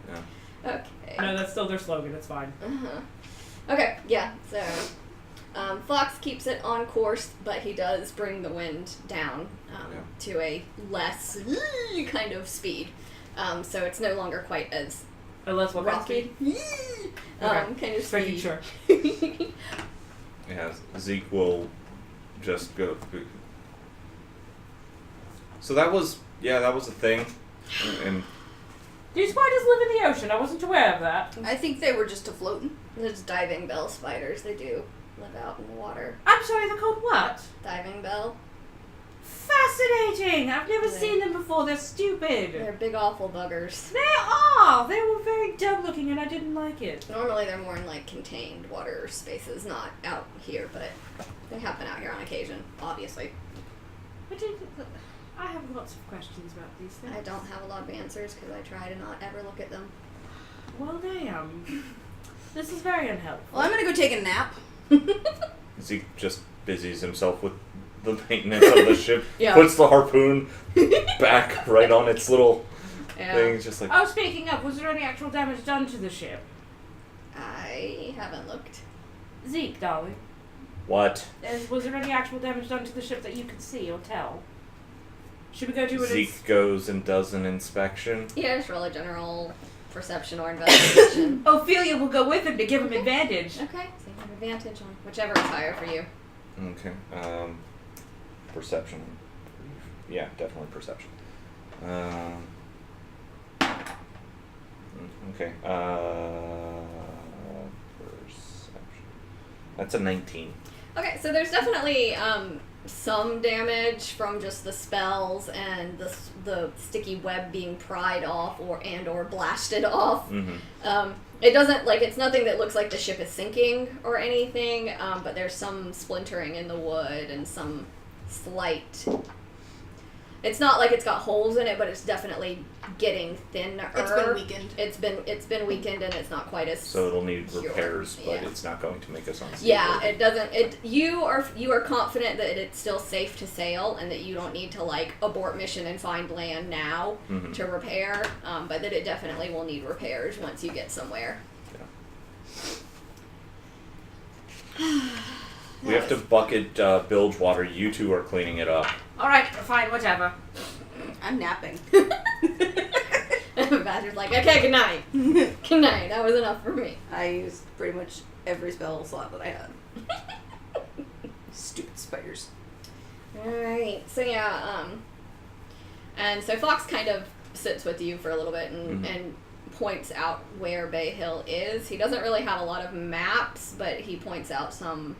Yeah. Okay. No, that's still their slogan. It's fine. Uh-huh. Okay, yeah, so Fox keeps it on course, but he does bring the wind down to a less kind of speed. So it's no longer quite as Unless what kind of rocky. speed? Kind of Just making speed. sure. Yeah, Zeke will just go. So that was a thing, and Do spiders live in the ocean? I wasn't aware of that. I think they were just afloating. There's diving bell spiders. They do live out in the water. I'm sorry, they're called what? Diving bell. Fascinating! I've never They- seen them before. They're stupid. They're big awful buggers. They are! They were very dumb looking and I didn't like it. Normally they're more in like contained water spaces, not out here, but they happen out here on occasion, obviously. I have lots of questions about these things. I don't have a lot of answers because I try to not ever look at them. Well, damn. This is very unhelpful. Well, I'm gonna go take a nap. Zeke just busies himself with the maintenance of the ship. Yeah. Puts the harpoon back right on its little thing, just like. Oh, speaking of, was there any actual damage done to the ship? I haven't looked. Zeke, darling. What? Was there any actual damage done to the ship that you could see or tell? Should we go do it? Zeke goes and does an inspection. Yeah, just roll a general perception or investigation. Ophelia will go with him to give him advantage. Okay, so you have advantage on whichever is higher for you. Okay. Perception. Yeah, definitely perception. Okay. Perception. That's a 19. Okay, so there's definitely some damage from just the spells and the sticky web being pried off or blasted off. Mm-hmm. It doesn't, like, it's nothing that looks like the ship is sinking or anything, but there's some splintering in the wood and some slight... It's not like it's got holes in it, but it's definitely getting thinner. It's been weakened. It's been weakened, and it's not quite as So it'll need pure. repairs, but Yeah. it's not going to make us unseaworthy. Yeah, it doesn't. You are confident that it's still safe to sail, and that you don't need to like abort mission and find land now Mhm. to repair. But that it definitely will need repairs once you get somewhere. We have to bucket bilge water. You two are cleaning it up. Alright, fine, whatever. I'm napping. Back Badger's like, okay, good night. Good night. That was enough for me. I used pretty much every spell slot that I had. Stupid spiders. Alright, so yeah, and so Fox kind of sits with you for a little bit and points out where Bay Hill is. He doesn't really have a lot of maps, but he points out some,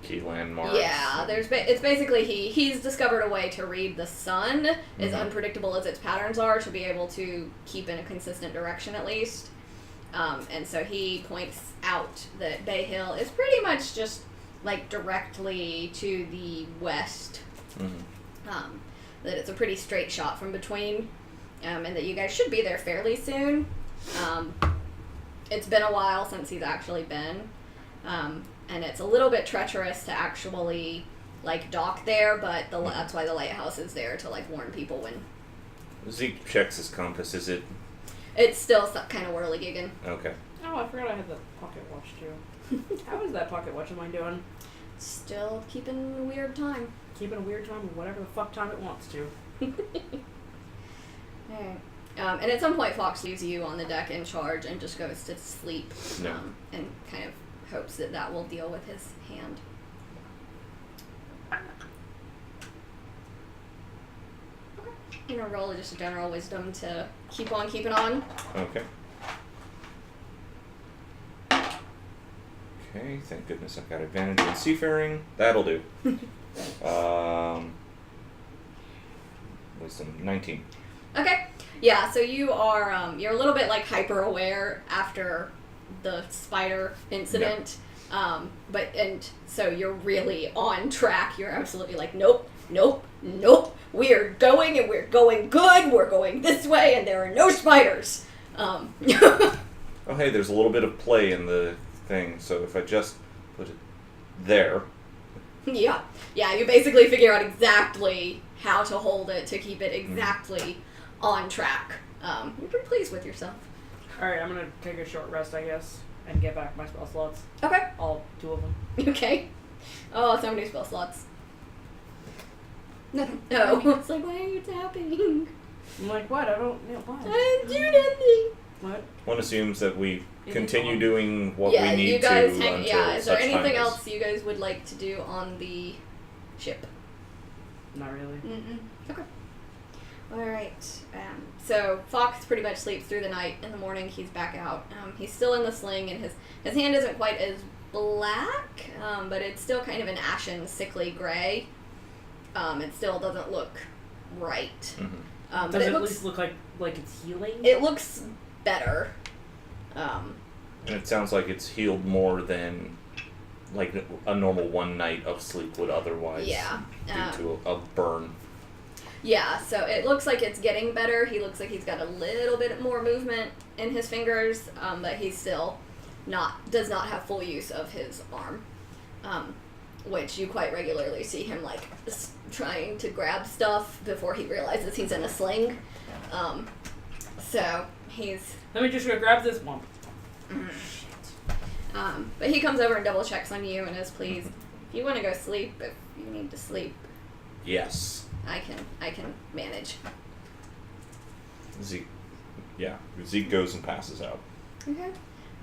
Key landmarks. yeah, it's basically he's discovered a way to read the sun, as unpredictable as its patterns are, to be able to keep in a consistent direction at least. And so he points out that Bay Hill is pretty much just like directly to the west. That it's a pretty straight shot from between, and that you guys should be there fairly soon. It's been a while since he's actually been, and it's a little bit treacherous to actually like dock there, but that's why the lighthouse is there to like warn people when. Zeke checks his compass. Is it? It's still kind of whirligigging. Okay. Oh, I forgot I had the pocket watch too. How is that pocket watch of mine doing? Still keeping a weird time. Keeping a weird time, whatever the fuck time it wants to. Alright. And at some point, Fox leaves you on the deck in charge and just goes to sleep. Yeah. And kind of hopes that will deal with his hand. Okay. I'm gonna roll just a general wisdom to keep on keeping on. Okay. Okay, thank goodness I've got advantage in seafaring. That'll do. Wisdom 19. Okay. Yeah, so you are, you're a little bit like hyper aware after the spider incident. So you're really on track. You're absolutely like, nope, we're going and we're going good. We're going this way and there are no spiders. Oh, hey, there's a little bit of play in the thing, so if I just put it there. Yeah, you basically figure out exactly how to hold it to keep it exactly on track. You're pretty pleased with yourself. Alright, I'm gonna take a short rest, I guess, and get back my spell slots. Okay. All 2 of them. Okay. Oh, so many spell slots. Nothing. Oh. It's like, why are you tapping? I'm like, what? I don't know why. I didn't do nothing. What? One assumes that we It continue is on. doing what Yeah, we need you guys to hang. until Yeah, is there such time anything as- else you guys would like to do on the ship? Not really. Okay. Alright. So Fox pretty much sleeps through the night. In the morning, he's back out. He's still in the sling, and his hand isn't quite as black, but it's still kind of an ashen, sickly gray. It still doesn't look right. But Does it at looks, least look like it's healing? it looks better. And it sounds like it's healed more than like a normal one night of sleep would otherwise Yeah. due to a burn. Yeah, so it looks like it's getting better. He looks like he's got a little bit more movement in his fingers, but he's still does not have full use of his arm, which you quite regularly see him like trying to grab stuff before he realizes he's in a sling. So he's. Let me just go grab this one. But he comes over and double checks on you and is pleased. If you want to go sleep, if you need to sleep, Yes. I can manage. Zeke goes and passes out. Okay.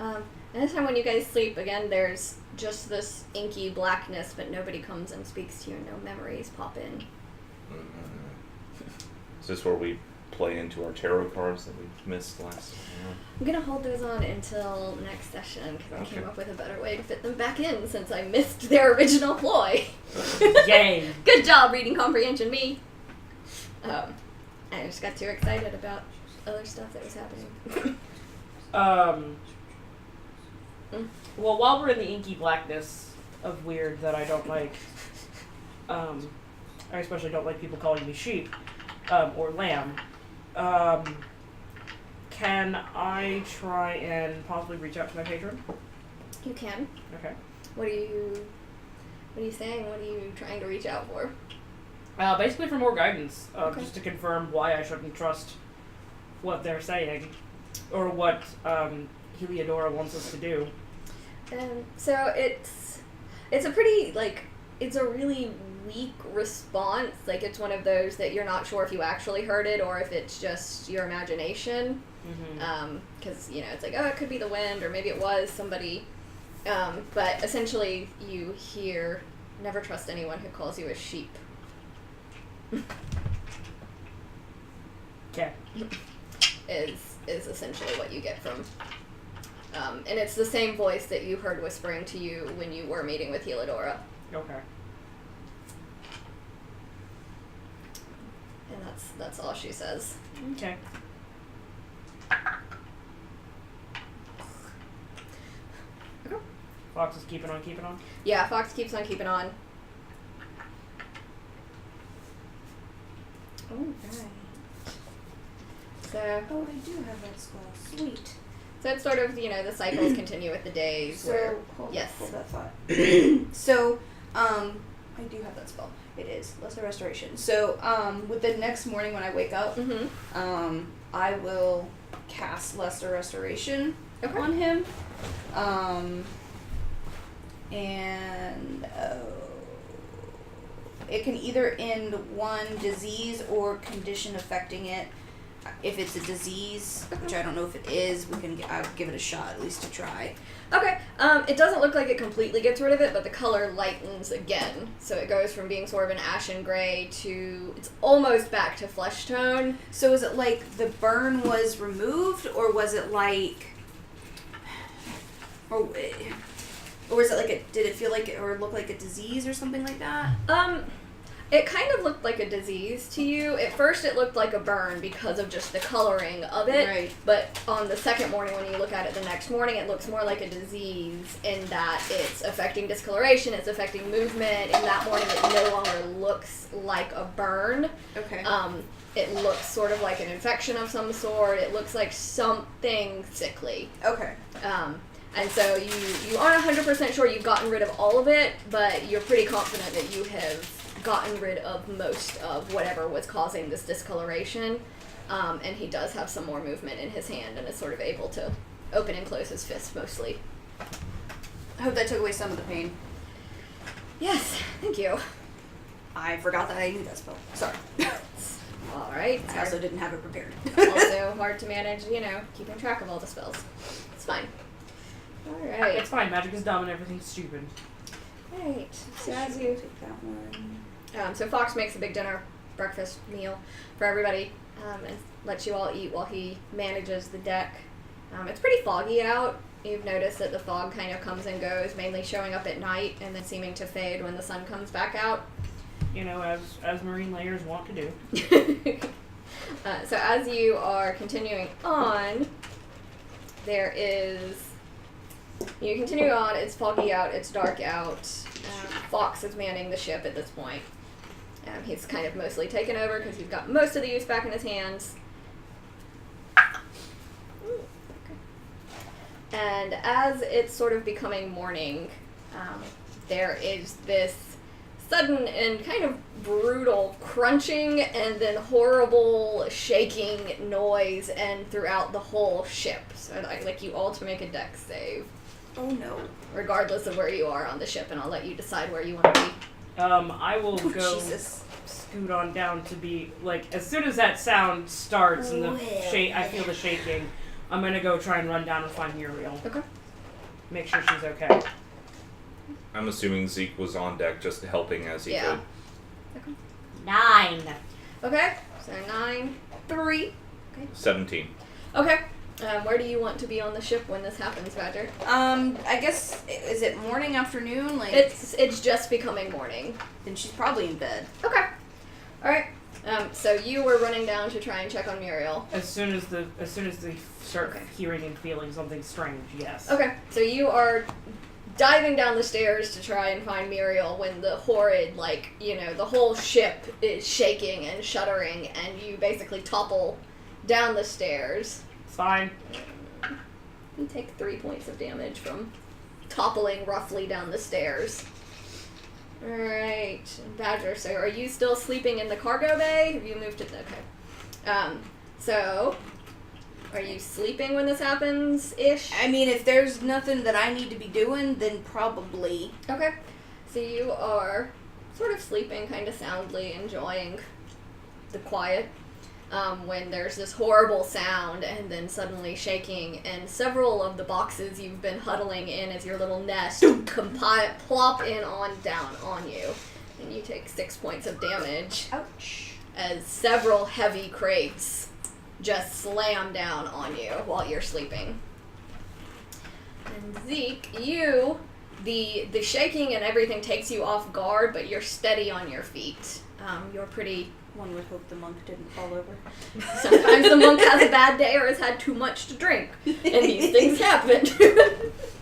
And this time when you guys sleep, again, there's just this inky blackness, but nobody comes and speaks to you, no memories pop in. Is this where we play into our tarot cards that we missed last time? I'm gonna hold those on until next session, because I came Okay. up with a better way to fit them back in, since I missed their original ploy. Yay! Good job, reading comprehension, me! I just got too excited about other stuff that was happening. Well, while we're in the inky blackness of weird that I don't like, I especially don't like people calling me sheep, or lamb, can I try and possibly reach out to my patron? You can. Okay. What are you saying? What are you trying to reach out for? Basically for more guidance, Okay. just to confirm why I shouldn't trust what they're saying, or what Heliodora wants us to do. So it's a pretty, like, it's a really weak response. Like, it's one of those that you're not sure if you actually heard it or if it's just your imagination. Because, it's like, oh, it could be the wind, or maybe it was somebody. But essentially, you hear, never trust anyone who calls you a sheep. Okay. Is essentially what you get from. And it's the same voice that you heard whispering to you when you were meeting with Helidora. Okay. And that's all she says. Okay. Fox is keeping on keeping on? Yeah, Fox keeps on keeping on. Alright. So, Oh, I do have that spell. Sweet. so it's sort of, the cycles continue with the days. So, hold yes. that thought. So, I do have that spell. It is Lesser Restoration. So, with the next morning when I wake up, Mm-hmm. I will cast Lesser Restoration Okay. on him. And it can either end one disease or condition affecting it. If it's a disease, which I don't know if it is, I'll give it a shot at least to try. Okay. It doesn't look like it completely gets rid of it, but the color lightens again. So it goes from being sort of an ashen gray to, it's almost back to flesh tone. So is it like the burn was removed, or was it like, or was it like did it feel like it, or look like a disease or something like that? It kind of looked like a disease to you. At first it looked like a burn because of just the coloring of it. Right. But on the second morning when you look at it the next morning, it looks more like a disease in that it's affecting discoloration, it's affecting movement. In that morning it no longer looks like a burn. Okay. It looks sort of like an infection of some sort. It looks like something sickly. Okay. And so you aren't 100% sure you've gotten rid of all of it, but you're pretty confident that you have gotten rid of most of whatever was causing this discoloration. And he does have some more movement in his hand and is sort of able to open and close his fists mostly. I hope that took away some of the pain. Yes, thank you. I forgot that I knew that spell. Sorry. All right. I also didn't have it prepared. Also hard to manage, keeping track of all the spells. It's fine. All right. It's fine. Magic is dumb and everything's stupid. Right. So as you take that one. So Fox makes a big dinner, breakfast meal for everybody, and lets you all eat while he manages the deck. It's pretty foggy out. You've noticed that the fog kind of comes and goes, mainly showing up at night and then seeming to fade when the sun comes back out. As marine layers want to do. So as you are continuing on, you continue on, it's foggy out, it's dark out. Fox is manning the ship at this point. He's kind of mostly taken over because he's got most of the use back in his hands. And as it's sort of becoming morning, there is this sudden and kind of brutal crunching and then horrible shaking noise and throughout the whole ship. So I'd like you all to make a dex save. Oh no. Regardless of where you are on the ship, and I'll let you decide where you want to be. I will Oh, go Jesus. scoot on down to be, as soon as that sound starts and I feel the shaking, I'm going to go try and run down and find Muriel. Okay. Make sure she's okay. I'm assuming Zeke was on deck just helping as he could. Okay. 9. Okay, so 9, 3. 17. Okay. Where do you want to be on the ship when this happens, Badger? I guess, is it morning, afternoon? It's just becoming morning. Then she's probably in bed. Okay. Alright. So you were running down to try and check on Muriel. As soon as they start hearing and feeling something strange, yes. Okay. So you are diving down the stairs to try and find Muriel when the horrid, the whole ship is shaking and shuddering, and you basically topple down the stairs. It's fine. You take 3 points of damage from toppling roughly down the stairs. Alright, Badger, so are you still sleeping in the cargo bay? Have you moved to... Okay. So, are you sleeping when this happens-ish? I mean, if there's nothing that I need to be doing, then probably. Okay. So you are sort of sleeping kind of soundly, enjoying the quiet, when there's this horrible sound and then suddenly shaking, and several of the boxes you've been huddling in as your little nest plop in down on you, and you take 6 points of damage. Ouch. As several heavy crates just slam down on you while you're sleeping. And Zeke, the shaking and everything takes you off guard, but you're steady on your feet. You're pretty... One would hope the monk didn't fall over. Sometimes the monk has a bad day or has had too much to drink, and these things happen.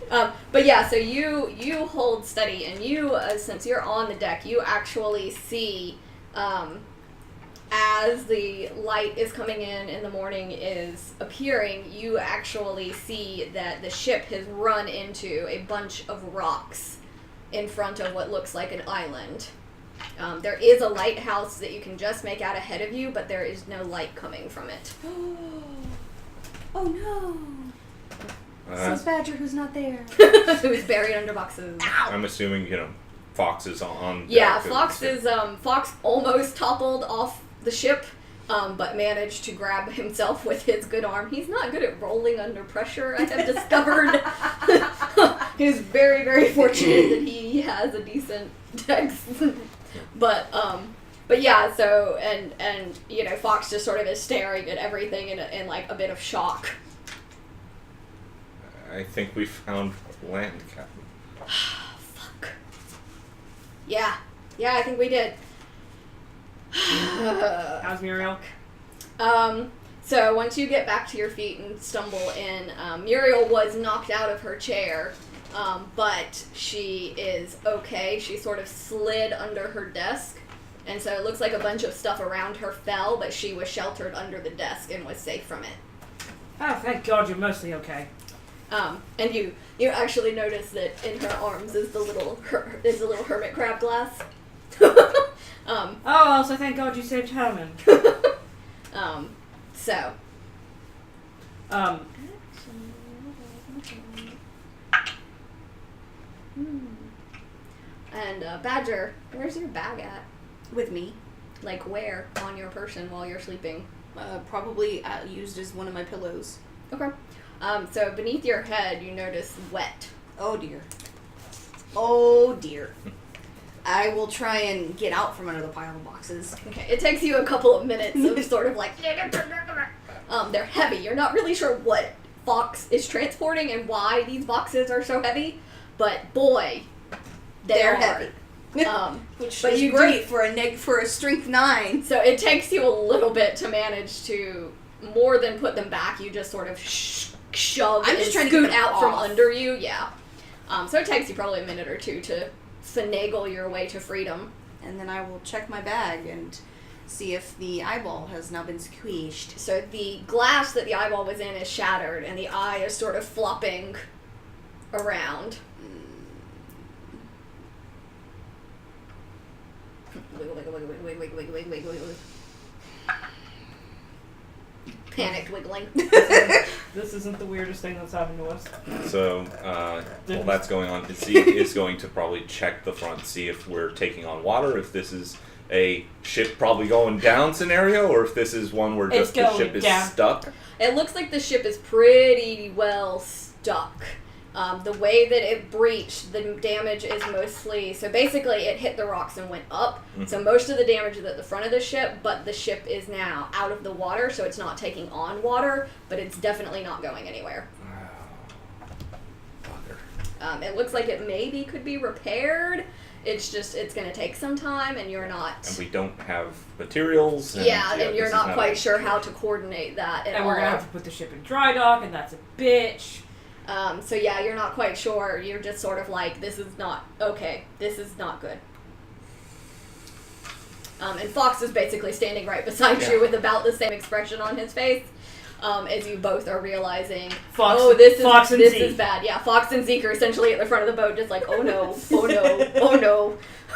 But yeah, so you hold steady, and you, since you're on the deck, you actually see, as the light is coming in the morning is appearing, you actually see that the ship has run into a bunch of rocks in front of what looks like an island. There is a lighthouse that you can just make out ahead of you, but there is no light coming from it. Oh no! Says Badger, who's not there. Who's buried under boxes. I'm assuming, Fox is on Yeah, deck. Fox almost toppled off the ship, but managed to grab himself with his good arm. He's not good at rolling under pressure, I have discovered. He's very, very fortunate that he has a decent dex. But yeah, so, and Fox just sort of is staring at everything in like a bit of shock. I think we found land, Captain. Fuck. Yeah, I think we did. How's Muriel? So once you get back to your feet and stumble in, Muriel was knocked out of her chair, but she is okay. She sort of slid under her desk, and so it looks like a bunch of stuff around her fell, but she was sheltered under the desk and was safe from it. Oh, thank God you're mostly okay. And you actually notice that in her arms is the little hermit crab glass. Oh, also thank God you saved Herman. So. And Badger, where's your bag at? With me. Like where on your person while you're sleeping? Probably used as one of my pillows. Okay. So beneath your head, you notice wet. Oh dear. Oh dear. I will try and get out from under the pile of boxes. Okay. It takes you a couple of minutes of sort of like... they're heavy. You're not really sure what Fox is transporting and why these boxes are so heavy, but boy, they're heavy. Which but is you great for a strength 9. So it takes you a little bit to manage to more than put them back. You just sort of shove I'm just and trying to scoot get them out from off. under you. Yeah. So it takes you probably a minute or two to finagle your way to freedom. And then I will check my bag and see if the eyeball has now been squeezed. So the glass that the eyeball was in is shattered, and the eye is sort of flopping around. Wiggle, wiggle, wiggle, wiggle, wiggle, wiggle, wiggle, wiggle, wiggle. Panicked wiggling. This isn't the weirdest thing that's happened to us. So, while that's going on, Zeke is going to probably check the front, see if we're taking on water, if this is a ship probably going down scenario, or if this is one where just the ship is stuck. It looks like the ship is pretty well stuck. The way that it breached, the damage is mostly... So basically, it hit the rocks and went up. Mm-hmm. So most of the damage is at the front of the ship, but the ship is now out of the water, so it's not taking on water, but it's definitely not going anywhere. Bugger. It looks like it maybe could be repaired. It's just, it's going to take some time, and you're not... And we don't have materials. And and you're not quite sure how to coordinate that at all. And we're going to have to put the ship in dry dock, and that's a bitch. So yeah, you're not quite sure. You're just sort of like, this is not okay. This is not good. And Fox is basically standing right beside you with about the same expression on his face, as you both are realizing, this is bad. Yeah, Fox and Zeke are essentially at the front of the boat, just like, oh no, oh no, oh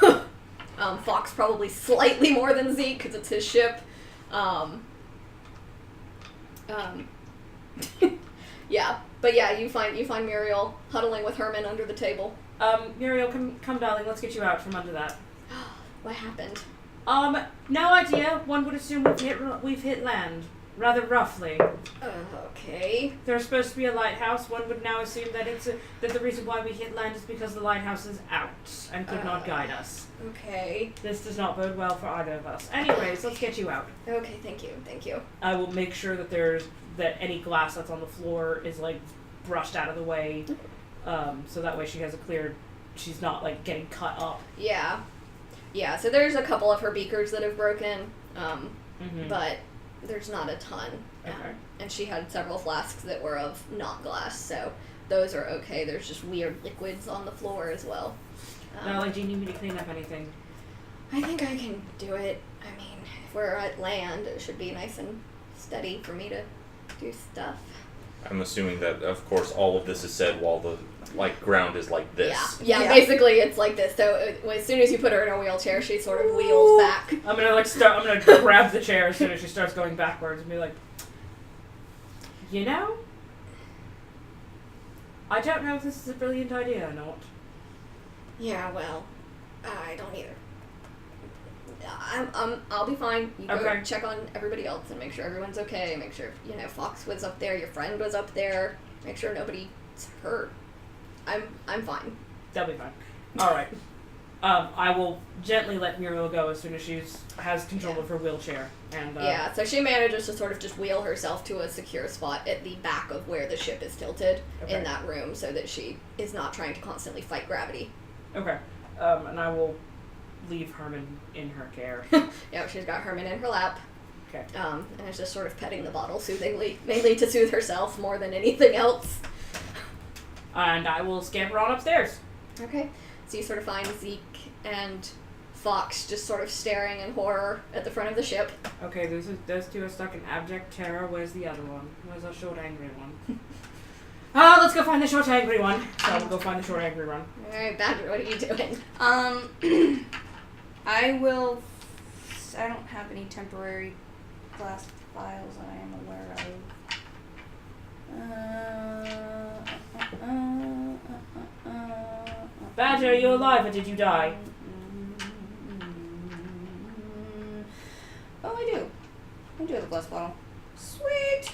no. Fox probably slightly more than Zeke because it's his ship. Yeah. But yeah, you find Muriel huddling with Herman under the table. Muriel, come darling, let's get you out from under that. What happened? No idea. One would assume we've hit land. Rather roughly. Okay. There's supposed to be a lighthouse. One would now assume that that the reason why we hit land is because the lighthouse is out and could not guide us. Okay. This does not bode well for either of us. Anyways, let's get you out. Okay, thank you. I will make sure that any glass that's on the floor is like brushed out of the way, so that way she's not like getting cut up. Yeah. Yeah, so there's a couple of her beakers that have broken, but there's not a ton. Okay. And she had several flasks that were of not glass, so those are okay. There's just weird liquids on the floor as well. Do you need me to clean up anything? I think I can do it. I mean, if we're at land, it should be nice and steady for me to do stuff. I'm assuming that, of course, all of this is said while the ground is like this. Yeah. Basically it's like this. So as soon as you put her in a wheelchair, she sort of wheels back. I'm gonna grab the chair as soon as she starts going backwards and be like, I don't know if this is a brilliant idea or not. Yeah, well, I don't either. I'll be fine. You go check on everybody else and make sure everyone's okay. Make sure, Fox was up there, your friend was up there. Make sure nobody's hurt. I'm fine. They'll be fine. Alright. I will gently let Muriel go as soon as she has control of her wheelchair. And so she manages to sort of just wheel herself to a secure spot at the back of where the ship is tilted in that room so that she is not trying to constantly fight gravity. Okay. And I will leave Herman in her care. Yeah, she's got Herman in her lap. Okay. And is just sort of petting the bottle soothingly, mainly to soothe herself more than anything else. And I will scamper on upstairs. Okay. So you sort of find Zeke and Fox just sort of staring in horror at the front of the ship. Okay, those two are stuck in abject terror. Where's the other one? Where's our short, angry one? Let's go find the short, angry one. So we'll go find the short, angry one. Alright, Badger, what are you doing? I don't have any temporary glass files that I am aware of. Badger, are you alive or did you die? Oh, I do. I do have a glass bottle. Sweet.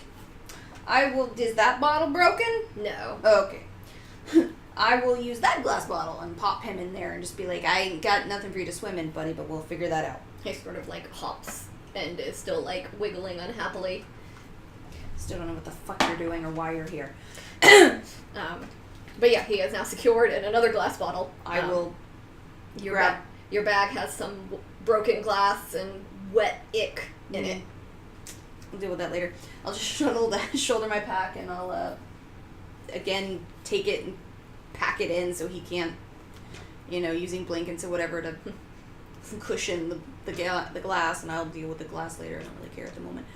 Is that bottle broken? No. Okay. I will use that glass bottle and pop him in there and just be like, I ain't got nothing for you to swim in, buddy, but we'll figure that out. He sort of hops and is still wiggling unhappily. Still don't know what the fuck you're doing or why you're here. But yeah, he is now secured in another glass bottle. I will your bag has some broken glass and wet ick in it. I'll deal with that later. I'll just shoulder my pack and I'll again take it and pack it in so he can't, using blankets or whatever to cushion the glass, and I'll deal with the glass later. I don't really care at the moment.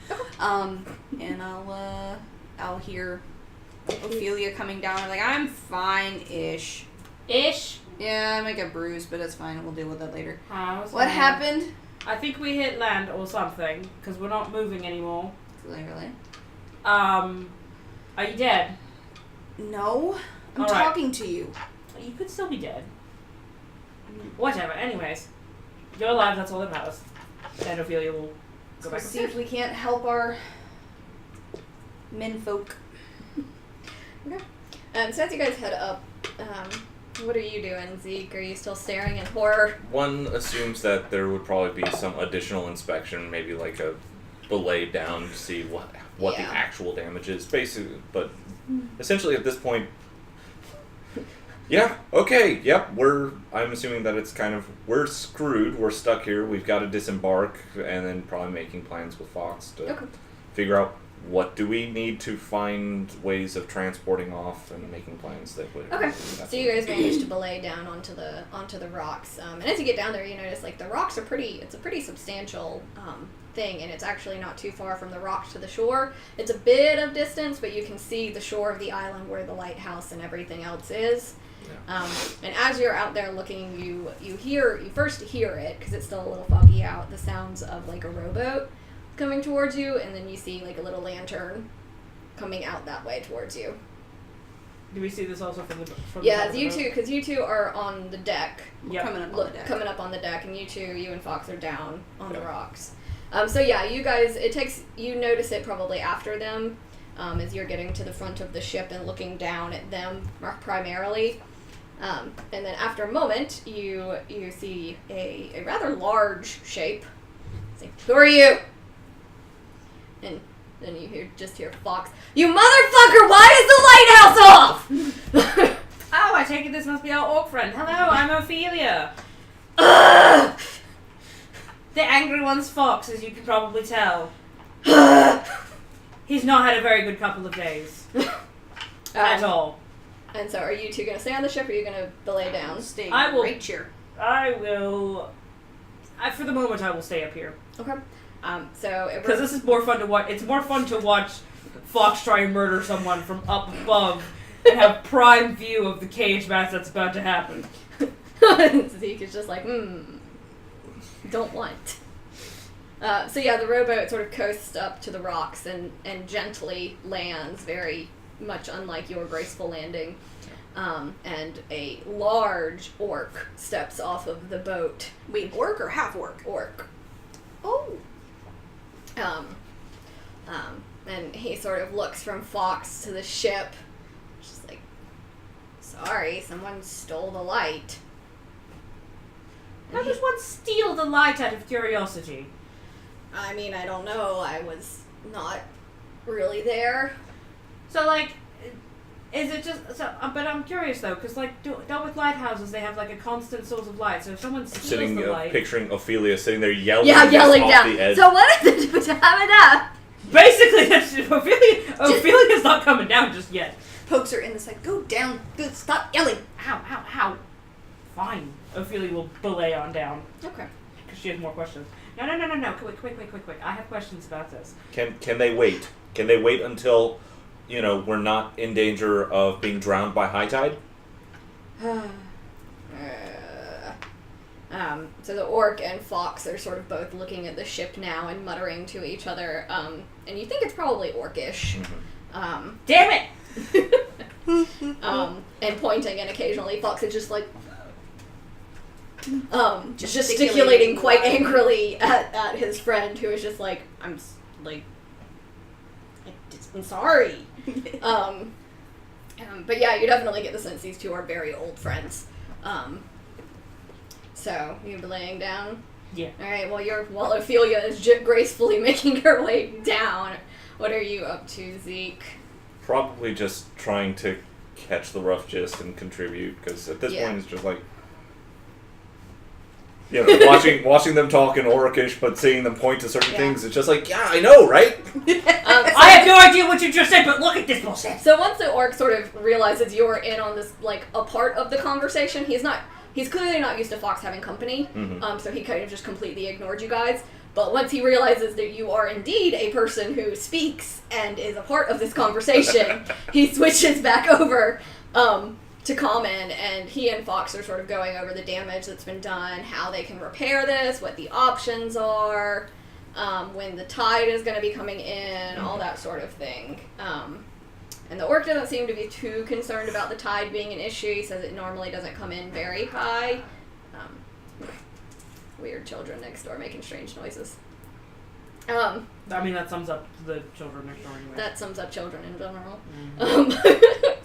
And I'll hear Ophelia coming down. I'm like, I'm fine-ish. Ish? Yeah, I might get bruised, but that's fine. We'll deal with that later. What happened? I think we hit land or something, because we're not moving anymore. Really? Are you dead? No. I'm All right. talking to you. You could still be dead. Whatever. Anyways, you're alive. That's all that matters. And Ophelia will go back. Let's see if we can't help our menfolk. Okay. So as you guys head up, what are you doing, Zeke? Are you still staring in horror? One assumes that there would probably be some additional inspection, maybe like a belay down to see what the actual damage is, basically. But essentially, at this point, yeah, okay, yep. I'm assuming that it's we're screwed. We're stuck here. We've got to disembark, and then probably making plans with Fox to figure out what do we need to find ways of transporting off and making plans that would. Okay, so you guys managed to belay down onto the rocks, and as you get down there, you notice the rocks are it's a pretty substantial thing, and it's actually not too far from the rocks to the shore. It's a bit of distance, but you can see the shore of the island where the lighthouse and everything else is. Yeah. And as you're out there looking, you first hear it because it's still a little foggy out. The sounds of a rowboat coming towards you, and then you see a little lantern coming out that way towards you. Do we see this also from the Yeah, top of you the two, because you two are on the deck. Yep. Coming up on the deck. And you and Fox are down on the Okay. rocks. So yeah, you guys, you notice it probably after them, as you're getting to the front of the ship and looking down at them primarily. And then after a moment, you see a rather large shape. Say, "Who are you?" And then you hear Fox, "You motherfucker! Why is the lighthouse off?" Oh, I take it this must be our orc friend. Hello, I'm Ophelia. Ugh! The angry one's Fox, as you can probably tell. He's not had a very good couple of days. At all. And so, are you two gonna stay on the ship, or are you gonna belay down? Stay I will- right here. I will... for the moment, I will stay up here. Okay. So it Because this is more fun to watch. It's more fun to watch Fox try and murder someone from up above and have prime view of the cage match that's about to happen. Zeke is just like, don't want. So yeah, the rowboat sort of coasts up to the rocks and gently lands, very much unlike your graceful landing. And a large orc steps off of the boat. Wait, orc or half orc? Orc. Oh. And he sort of looks from Fox to the ship. Just like, sorry, someone stole the light. How does one steal the light out of curiosity? I mean, I don't know. I was not really there. So, like, is it just... but I'm curious, though, because, like, don't with lighthouses, they have, like, a constant source of light. So if someone steals Sitting, the light... picturing Ophelia sitting there yelling, Yeah, yelling off down. the edge. So what is it? Have Basically, that's Ophelia's not coming down just yet. Pokes her in the side. Go down. Good. Stop yelling. Ow, ow, ow. Fine. Ophelia will belay on down. Okay. Because she has more questions. No. Quick. I have questions about this. Can they wait? Can they wait until, we're not in danger of being drowned by high tide? So the orc and Fox are sort of both looking at the ship now and muttering to each other. And you think it's probably orcish. Damn it! And pointing, and occasionally Fox is just like, gesticulating quite angrily at his friend, who is just like, I'm sorry. But yeah, you definitely get the sense these two are very old friends. So you're laying down. Yeah. All right. While Ophelia is gracefully making her way down, what are you up to, Zeke? Probably just trying to catch the rough gist and contribute, because at this point it's just like, watching them talk in Orcish, but seeing them point to certain things, it's just like, yeah, I know, right? I have no idea what you just said, but look at this bullshit. So once the orc sort of realizes you're in on this, like, a part of the conversation, he's clearly not used to Fox having company, so he kind of just completely ignored you guys. But once he realizes that you are indeed a person who speaks and is a part of this conversation, he switches back over to common, and he and Fox are sort of going over the damage that's been done, how they can repair this, what the options are, when the tide is going to be coming in, all that sort of thing. And the orc doesn't seem to be too concerned about the tide being an issue. He says it normally doesn't come in very high. Weird children next door making strange noises. I mean, that sums up the children next door anyway. That sums up children in general.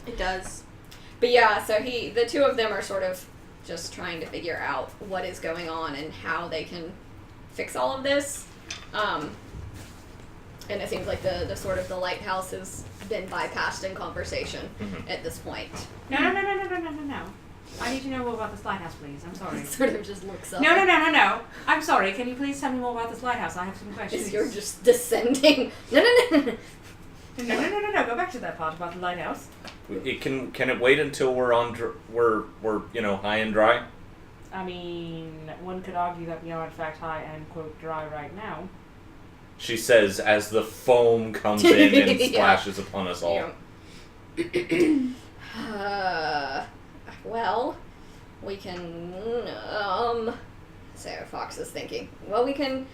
It does. But yeah, so the two of them are sort of just trying to figure out what is going on and how they can fix all of this. And it seems like the sort of the lighthouse has been bypassed in conversation at this point. No. I need to know more about this lighthouse, please. I'm sorry. Sort of just looks up. No. I'm sorry. Can you please tell me more about this lighthouse? I have some questions. As you're just descending. No. No. Go back to that part about the lighthouse. Can it wait until we're we're high and dry? I mean, one could argue that we are in fact high and quote dry right now. She says as the foam comes in and splashes upon us all. Well, we can, so Fox is thinking, well, we can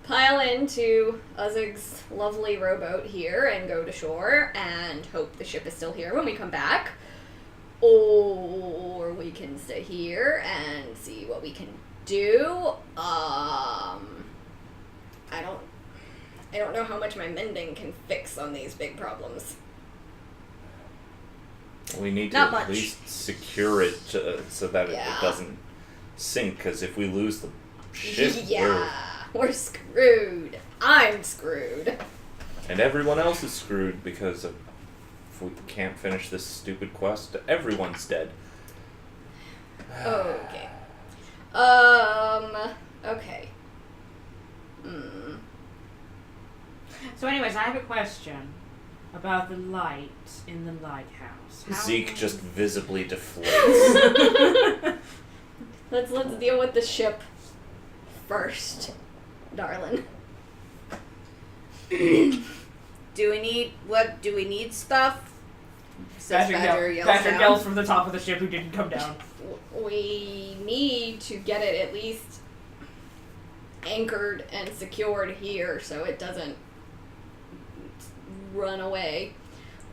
pile into Uzzig's lovely rowboat here and go to shore and hope the ship is still here when we come back. Or we can stay here and see what we can do. I don't know how much my mending can fix on these big problems. We need to Not at much. least secure it so that Yeah. it doesn't sink, because if we lose the ship, We're screwed. I'm screwed. and everyone else is screwed, because if we can't finish this stupid quest, everyone's dead. Okay. Okay. So, anyways, I have a question about the light in the lighthouse. Zeke just visibly deflates. Let's deal with the ship first, darling. Do we need stuff? Says Badger yells Badger down. yells from the top of the ship who didn't come down. We need to get it at least anchored and secured here so it doesn't run away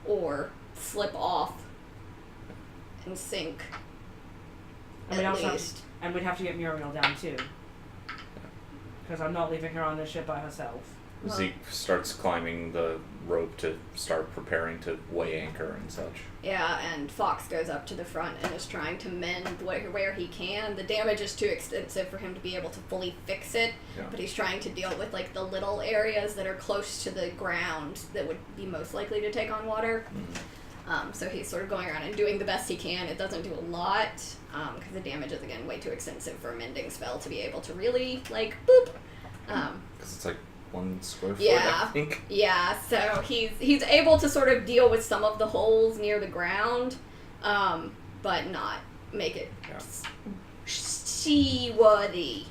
or slip off and sink. And we'd At also least. and we'd have to get Muriel down too. Because I'm not leaving her on this ship by herself. Zeke starts climbing the rope to start preparing to weigh anchor and such. Yeah, and Fox goes up to the front and is trying to mend where he can. The damage is too extensive for him to be able to fully fix it, Yeah. but he's trying to deal with like the little areas that are close to the ground that would be most likely to take on water. So he's sort of going around and doing the best he can. It doesn't do a lot, because the damage is, again, way too extensive for a mending spell to be able to really, like, boop. Because it's like 1 square foot, Yeah. I think. Yeah, so he's able to sort of deal with some of the holes near the ground, but not make it Yeah. seaworthy.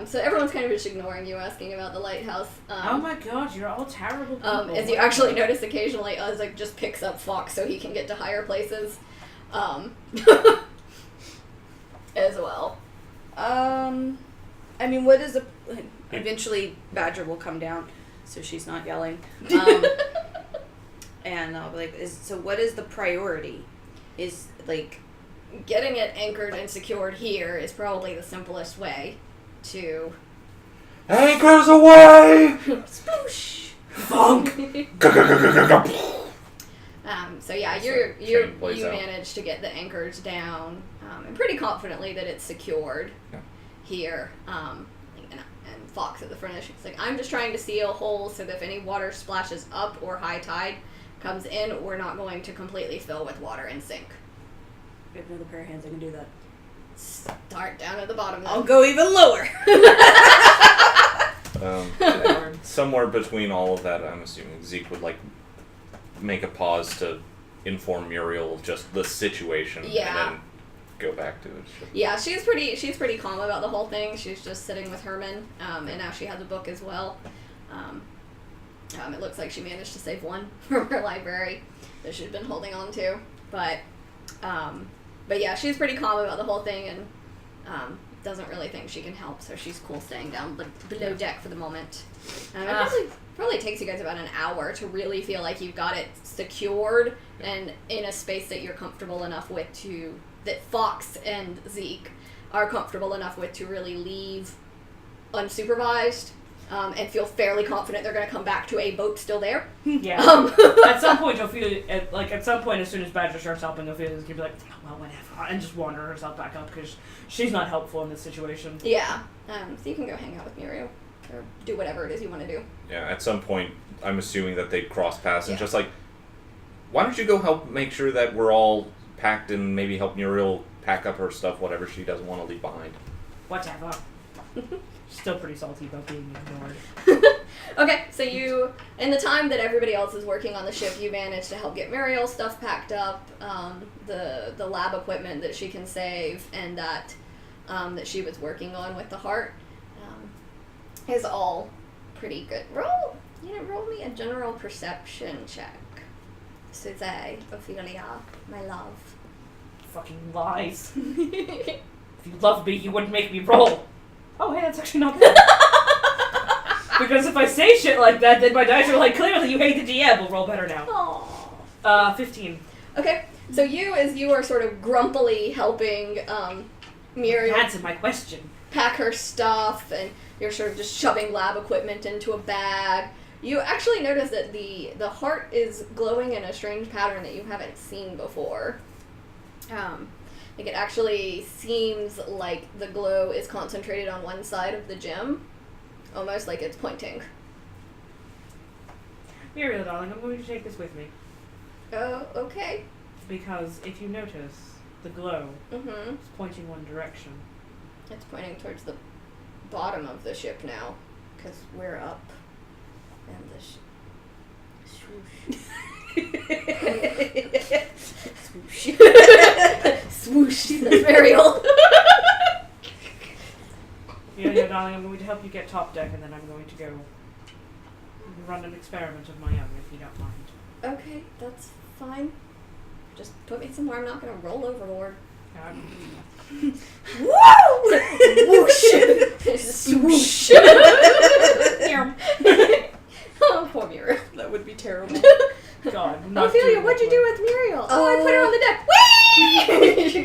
So everyone's kind of just ignoring you, asking about the lighthouse. Oh my god, you're all terrible people. As you actually notice occasionally, Uzzig just picks up Fox so he can get to higher places, as well. I mean, what is a... Eventually, Badger will come down, so she's not yelling. And I'll be like, so what is the priority? Is, like... Getting it anchored and secured here is probably the simplest way to... Anchors away! Sploosh! Funk! So yeah, So you chain plays out. manage to get the anchors down, and pretty confidently that it's secured Yeah. here. And Fox at the front of the ship is like, I'm just trying to seal holes so that if any water splashes up or high tide comes in, we're not going to completely fill with water and sink. I have another pair of hands, I can do that. Start down at the bottom then. I'll go even lower! Somewhere between all of that, I'm assuming Zeke would like make a pause to inform Muriel of just the situation, Yeah. and then go back to it. Yeah, she's pretty calm about the whole thing. She's just sitting with Herman, and now she has a book as well. It looks like she managed to save one from her library that she'd been holding on to, but yeah, she's pretty calm about the whole thing and doesn't really think she can help, so she's cool staying down below deck for the moment. It probably takes you guys about an hour to really feel like you've got it secured and in a space that you're comfortable enough with that Fox and Zeke are comfortable enough with to really leave unsupervised, and feel fairly confident they're going to come back to a boat still there. Yeah. At some point, you'll feel at some point, as soon as Badger starts helping, you'll feel she'll be like, oh, well, whatever, and just wander herself back up because she's not helpful in this situation. Yeah. So you can go hang out with Muriel or do whatever it is you want to do. Yeah, at some point, I'm assuming that they'd cross paths and Yeah. just like, why don't you go help make sure that we're all packed and maybe help Muriel pack up her stuff, whatever she doesn't want to leave behind. Whatever. Still pretty salty about being ignored. Okay, so you, in the time that everybody else is working on the ship, you manage to help get Muriel's stuff packed up, the lab equipment that she can save, and that she was working on with the heart, is all pretty good. Roll me a general perception check. Suze, Ophelia, my love. Fucking lies. If you loved me, you wouldn't make me roll. Oh, hey, that's actually not bad. Because if I say shit like that, then my dice are like, clearly you hate the DM. We'll roll better now. Aww. 15. Okay, so as you are sort of grumpily helping Muriel Answer my question. pack her stuff, and you're sort of just shoving lab equipment into a bag, you actually notice that the heart is glowing in a strange pattern that you haven't seen before. Like it actually seems like the glow is concentrated on one side of the gem, almost like it's pointing. Muriel, darling, I'm going to take this with me. Oh, okay. Because if you notice, the glow Mm-hmm. is pointing one direction. It's pointing towards the bottom of the ship now, because we're up. And the swoosh. Swoosh. That's Mariel. Yeah, darling, I'm going to help you get top deck, and then I'm going to go run an experiment of my own, if you don't mind. Okay, that's fine. Just put me somewhere I'm not going to roll overboard. Woo! Whoosh! Swoosh! Oh, poor Muriel. That would be terrible. God, I'm not Ophelia, doing what'd you that do with Muriel? Oh, I put her on the deck.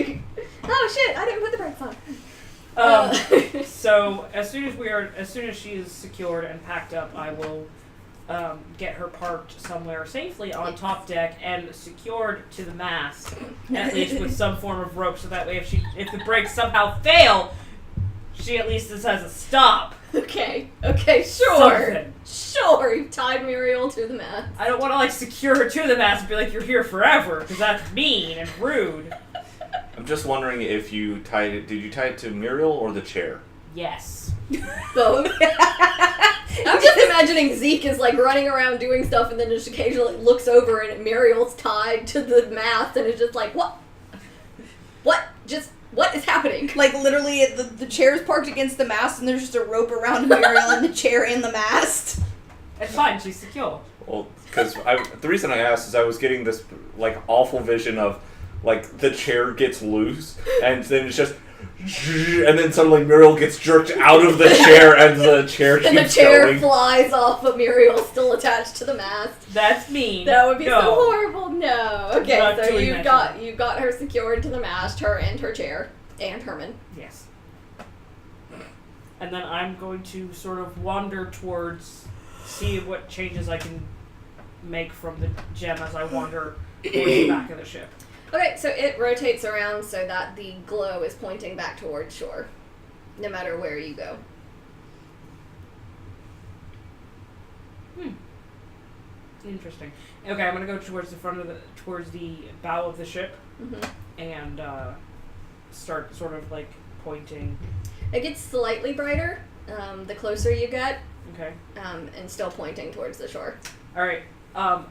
Whee! Oh shit! I didn't put the brakes on. So as soon as she is secured and packed up, I will get her parked somewhere safely on top deck and secured to the mast, at least with some form of rope, so that way if the brakes somehow fail, she at least has a stop. Okay, sure. Something. Sure, you've tied Muriel to the mast. I don't want to secure her to the mast and be like, you're here forever, because that's mean and rude. I'm just wondering if you tied it. Did you tie it to Muriel or the chair? Yes. Both. I'm just imagining Zeke is running around doing stuff and then just occasionally looks over and Muriel's tied to the mast and is just like, what? What is happening? Literally, the chair's parked against the mast, and there's just a rope around Muriel and the chair and the mast. It's fine, she's secure. Well, because the reason I asked is I was getting this awful vision of the chair gets loose and then it's just and then suddenly Muriel gets jerked out of the chair and the chair keeps And the chair going. flies off, but Muriel's still attached to the mast. That's mean. That would be No. so horrible. No. Okay, Not so doing you've that. got her secured to the mast, her and her chair, and Herman. Yes. And then I'm going to sort of wander towards, see what changes I can make from the gem as I wander towards the back of the ship. Okay, so it rotates around so that the glow is pointing back towards shore, no matter where you go. Interesting. Okay, I'm gonna go towards towards the bow of the ship, Mm-hmm. and start sort of pointing. It gets slightly brighter the closer you get, Okay. and still pointing towards the shore. All right.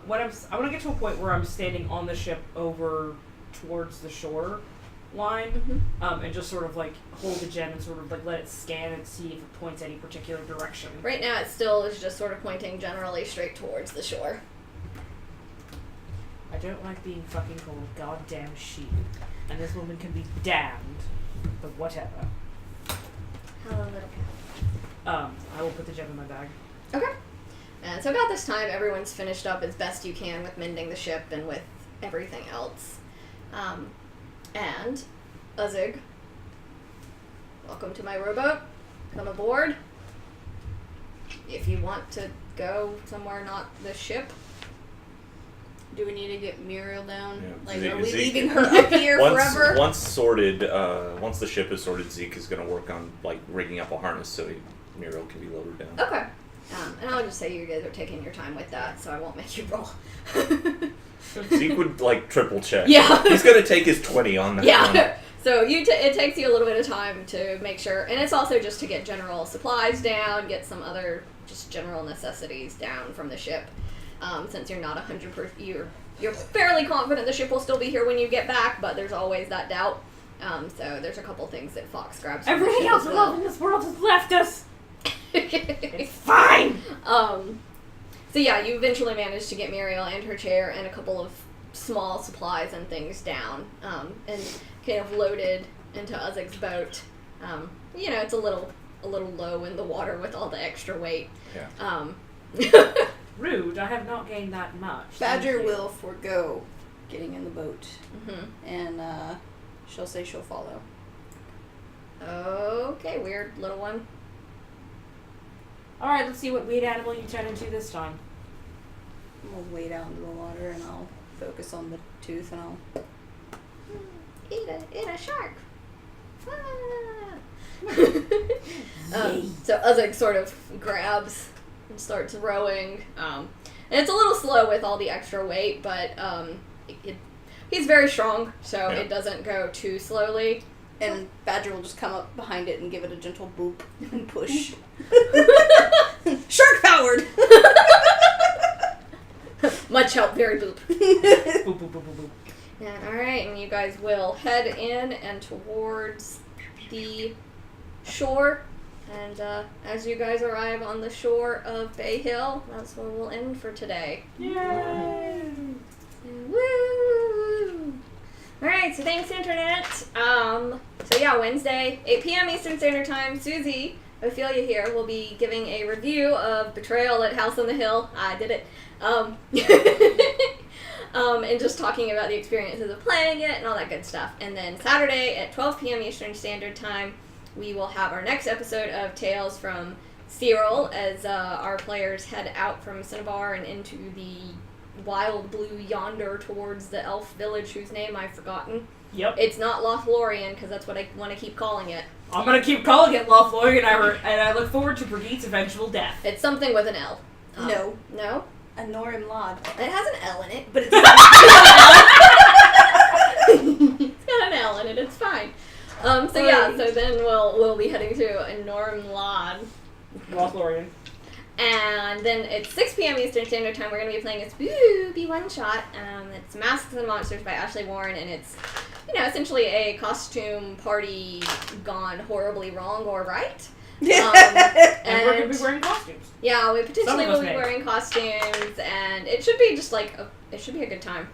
When I want to get to a point where I'm standing on the ship over towards the shore line, Mm-hmm. and just sort of hold the gem and sort of let it scan and see if it points any particular direction. Right now, it still is just sort of pointing generally straight towards the shore. I don't like being fucking called goddamn sheep, and this woman can be damned, but whatever. Hello, little cat. I will put the gem in my bag. Okay. And so about this time, everyone's finished up as best you can with mending the ship and with everything else. And Uzig, welcome to my rowboat. Come aboard. If you want to go somewhere not the ship. Do we need to get Muriel down? Yeah. Are we Zeke- leaving her up here forever? Once sorted, once the ship is sorted, Zeke is going to work on rigging up a harness so Muriel can be lowered down. Okay. And I'll just say you guys are taking your time with that, so I won't make you roll. Zeke would triple check. Yeah. He's going to take his 20 on that one. Yeah. So it takes you a little bit of time to make sure, and it's also just to get general supplies down, get some other just general necessities down from the ship. Since you're not 100%, you're fairly confident the ship will still be here when you get back, but there's always that doubt. So there's a couple things that Fox grabs. From Everything the ship else as we well. love in this world has left us. It's fine. So yeah, you eventually manage to get Muriel and her chair and a couple of small supplies and things down, and kind of loaded into Uzig's boat. It's a little a little low in the water with all the extra weight. Yeah. Rude. I have not gained that much. Badger Thank you. will forego getting in the boat, Mhm. and she'll say she'll follow. Okay, weird little one. All right, let's see what weird animal you turn into this time. I'll wade out into the water, and I'll focus on the tooth, and I'll... Eat a shark. So Uzzig sort of grabs and starts rowing. And it's a little slow with all the extra weight, but he's very strong, so it doesn't go too slowly. And Badger will just come up behind it and give it a gentle boop and push. Shark powered! Much help, very boop. Boop, boop, boop, boop, boop. Yeah, alright, and you guys will head in and towards the shore. And as you guys arrive on the shore of Bay Hill, that's where we'll end for today. Yay! Woo! Alright, so thanks, Internet. So yeah, Wednesday, 8 p.m. Eastern Standard Time, Susie, Ophelia here, will be giving a review of Betrayal at House on the Hill. I did it. And just talking about the experiences of playing it and all that good stuff. And then Saturday at 12 p.m. Eastern Standard Time, we will have our next episode of Tales from Cyril as our players head out from Cinnabar and into the wild blue yonder towards the elf village whose name I've forgotten. Yep. It's not Lothlorien, because that's what I want to keep calling it. I'm gonna keep calling it Lothlorien, and I look forward to Brigitte's eventual death. It's something with an L. No. No? A Norim Lod. It has an L in it. But it's... It's got an L in it, it's fine. So yeah, so then we'll be heading to a Norm Lod. Lothlorien. And then at 6 p.m. Eastern Standard Time, we're going to be playing a spooky one-shot. It's Masks and Monsters by Ashley Warren, and it's, essentially a costume party gone horribly wrong or right. And we're going to be wearing costumes. Yeah, we potentially Some of us will be may. wearing costumes, and it should be just it should be a good time.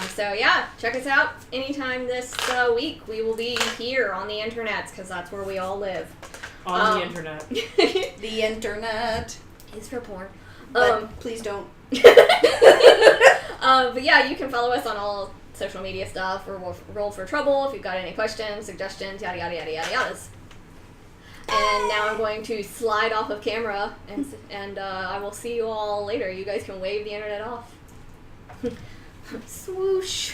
So yeah, check us out anytime this week. We will be here on the internets, because that's where we all live. On the internet. The internet. It's for porn. But please don't. But yeah, you can follow us on all social media stuff, or Roll for Trouble if you've got any questions, suggestions, yada yada yada yada yadas. And now I'm going to slide off of camera, and I will see you all later. You guys can wave the internet off. Swoosh.